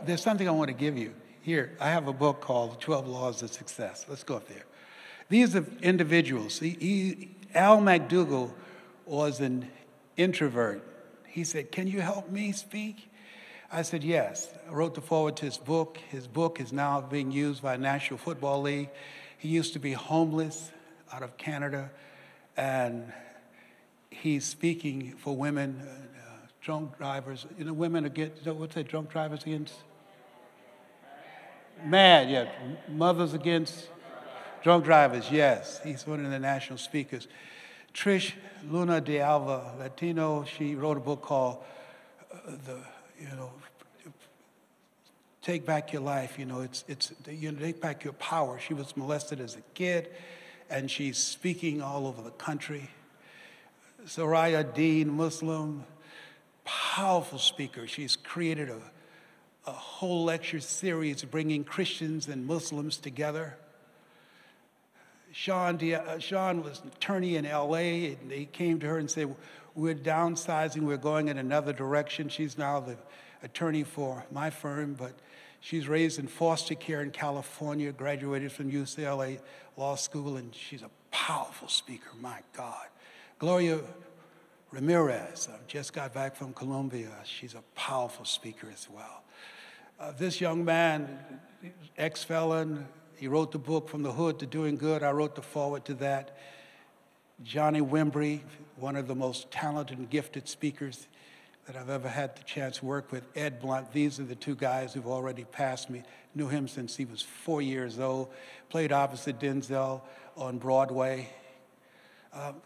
There's something I want to give you. Here, I have a book called 12 Laws of Success. Let's go up there. These are individuals. Al McDougall was an introvert. He said, "Can you help me speak?" I said, "Yes." I wrote the foreword to his book. His book is now being used by National Football League. He used to be homeless out of Canada, and he's speaking for women, drunk drivers. You know, women against, what's that, drunk drivers against? MAD, yeah. Mothers against drunk drivers, yes. He's one of the national speakers. Trish Luna de Alva, Latino, she wrote a book called Take Back Your Life. Take back your power. She was molested as a kid, and she's speaking all over the country. Soraya Dean, Muslim, powerful speaker. She's created a whole lecture series bringing Christians and Muslims together. Sean was an attorney in L.A., and he came to her and said, "We're downsizing, we're going in another direction." She's now the attorney for my firm, but she's raised in foster care in California, graduated from UCLA Law School, and she's a powerful speaker, my God. Gloria Ramirez, just got back from Colombia. She's a powerful speaker as well. This young man, ex-felon, he wrote the book From the Hood to Doing Good. I wrote the foreword to that. Johnny Wimbrey, one of the most talented and gifted speakers that I've ever had the chance to work with. Ed Blunt, these are the two guys who've already passed me. Knew him since he was 4 years old. Played opposite Denzel on Broadway.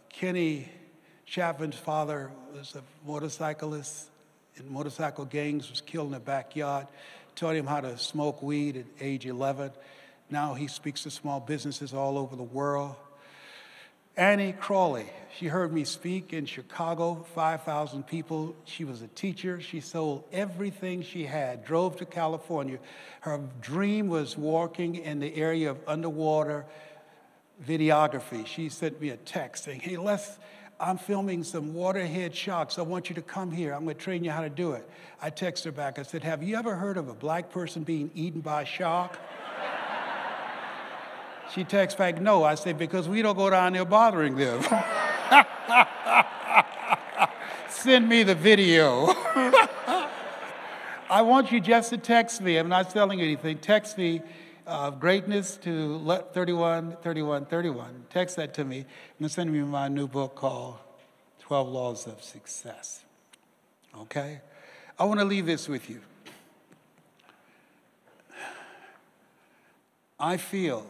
Kenny Chapman's father was a motorcyclist in motorcycle gangs, was killed in the backyard. Taught him how to smoke weed at age 11. Now he speaks to small businesses all over the world. Annie Crawley, she heard me speak in Chicago, 5,000 people. She was a teacher. She sold everything she had, drove to California. Her dream was working in the area of underwater videography. She sent me a text saying, hey, I'm filming some waterhead sharks. I want you to come here. I'm going to train you how to do it. I texted her back. I said, have you ever heard of a black person being eaten by a shark? She texts back, no. I said, because we don't go down there bothering them. Send me the video. I want you just to text me. I'm not selling anything. Text me greatness to 313131. Text that to me. I'm going to send you my new book called 12 Laws of Success. Okay? I want to leave this with you. I feel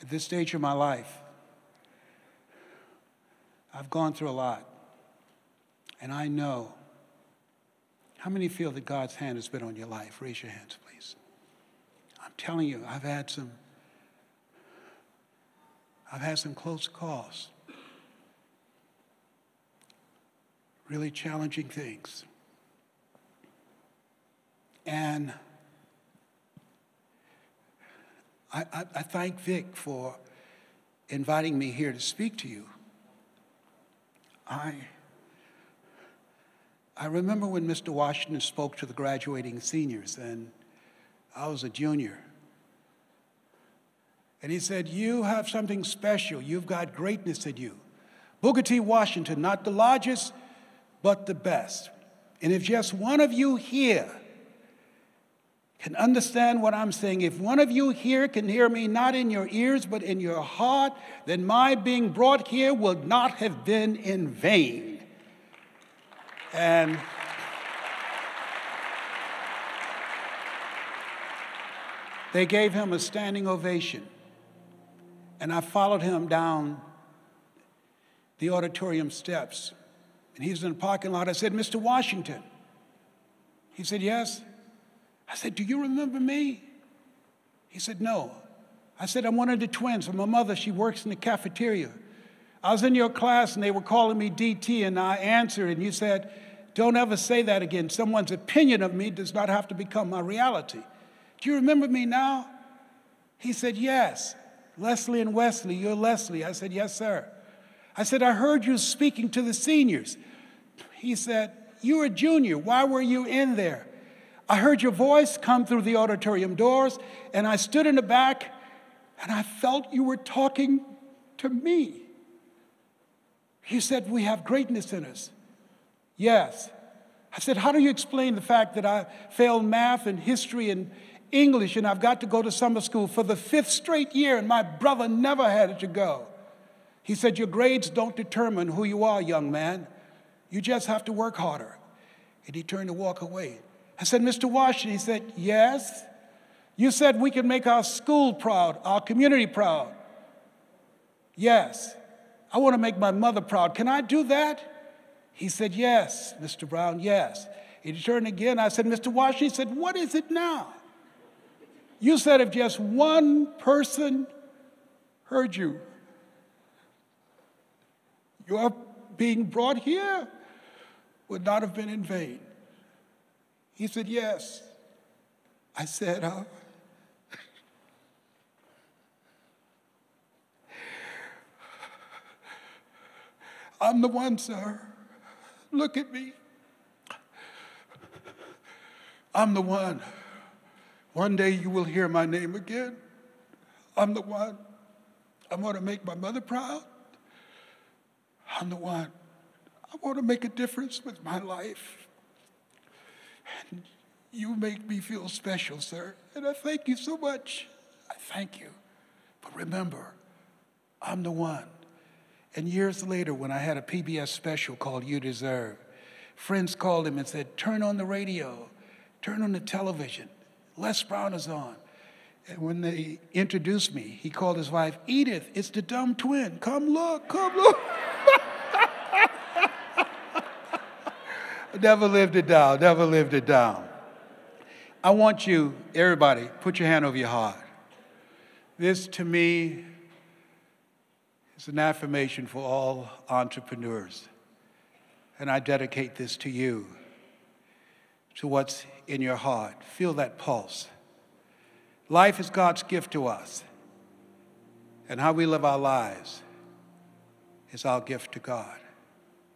at this stage of my life, I've gone through a lot. And I know. How many feel that God's hand has been on your life? Raise your hands, please. I'm telling you, I've had some close calls. Really challenging things. And I thank Vic for inviting me here to speak to you. I remember when Mr. Washington spoke to the graduating seniors, and I was a junior. And he said, you have something special. You've got greatness in you. Booker T. Washington, not the largest, but the best. And if just one of you here can understand what I'm saying, if one of you here can hear me not in your ears, but in your heart, then my being brought here will not have been in vain. And they gave him a standing ovation. And I followed him down the auditorium steps. And he was in the parking lot. I said, Mr. Washington. He said, yes. I said, do you remember me? He said, no. I said, I'm one of the twins from my mother. She works in the cafeteria. I was in your class, and they were calling me DT, and I answered, and you said, don't ever say that again. Someone's opinion of me does not have to become my reality. Do you remember me now? He said, yes. Leslie and Wesley, you're Leslie. I said, yes, sir. I said, I heard you speaking to the seniors. He said, you were a junior. Why were you in there? I heard your voice come through the auditorium doors, and I stood in the back, and I felt you were talking to me. He said, we have greatness in us. Yes. I said, how do you explain the fact that I failed math and history and English, and I've got to go to summer school for the 5th straight year, and my brother never had to go? He said, your grades don't determine who you are, young man. You just have to work harder. And he turned to walk away. I said, Mr. Washington. He said, yes. You said we could make our school proud, our community proud. Yes. I want to make my mother proud. Can I do that? He said, yes, Mr. Brown, yes. He turned again. I said, Mr. Washington. He said, what is it now? You said if just one person heard you, your being brought here would not have been in vain. He said, yes. I said, I'm the one, sir. Look at me. I'm the one. One day you will hear my name again. I'm the one. I'm going to make my mother proud. I'm the one. I want to make a difference with my life. And you make me feel special, sir. And I thank you so much. I thank you. But remember, I'm the one. And years later, when I had a PBS special called You Deserve, friends called him and said, turn on the radio, turn on the television. Les Brown is on. And when they introduced me, he called his wife, Edith, it's the dumb twin. Come look, come look. Never lived it down, never lived it down. I want you, everybody, put your hand over your heart. This, to me, is an affirmation for all entrepreneurs. And I dedicate this to you, to what's in your heart. Feel that pulse. Life is God's gift to us. And how we live our lives is our gift to God.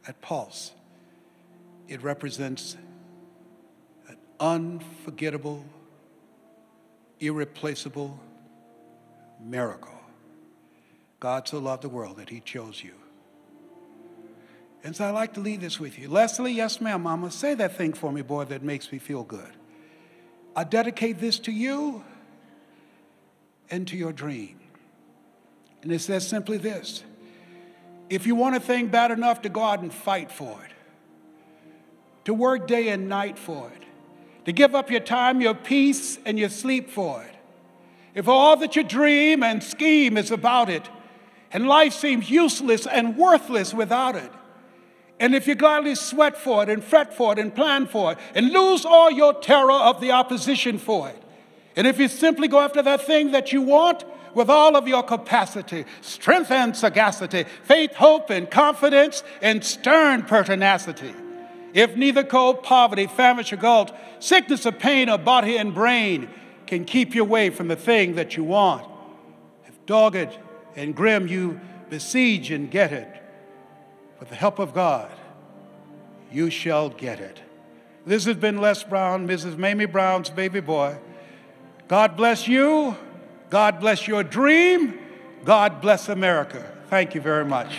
That pulse, it represents an unforgettable, irreplaceable miracle. God so loved the world that he chose you. And so I'd like to leave this with you. Leslie, yes ma'am, mama, say that thing for me, boy, that makes me feel good. I dedicate this to you and to your dream. And it says simply this: if you want a thing bad enough to go out and fight for it, to work day and night for it, to give up your time, your peace, and your sleep for it, if all that you dream and scheme is about it, and life seems useless and worthless without it, and if you gladly sweat for it and fret for it and plan for it and lose all your terror of the opposition for it, and if you simply go after that thing that you want with all of your capacity, strength and sagacity, faith, hope, and confidence, and stern pertinacity, if neither cold poverty, famish, or gulch, sickness or pain or body and brain can keep you away from the thing that you want, if dogged and grim you besiege and get it, with the help of God, you shall get it. This has been Les Brown, Mrs. Mamie Brown's baby boy. God bless you. God bless your dream. God bless America. Thank you very much.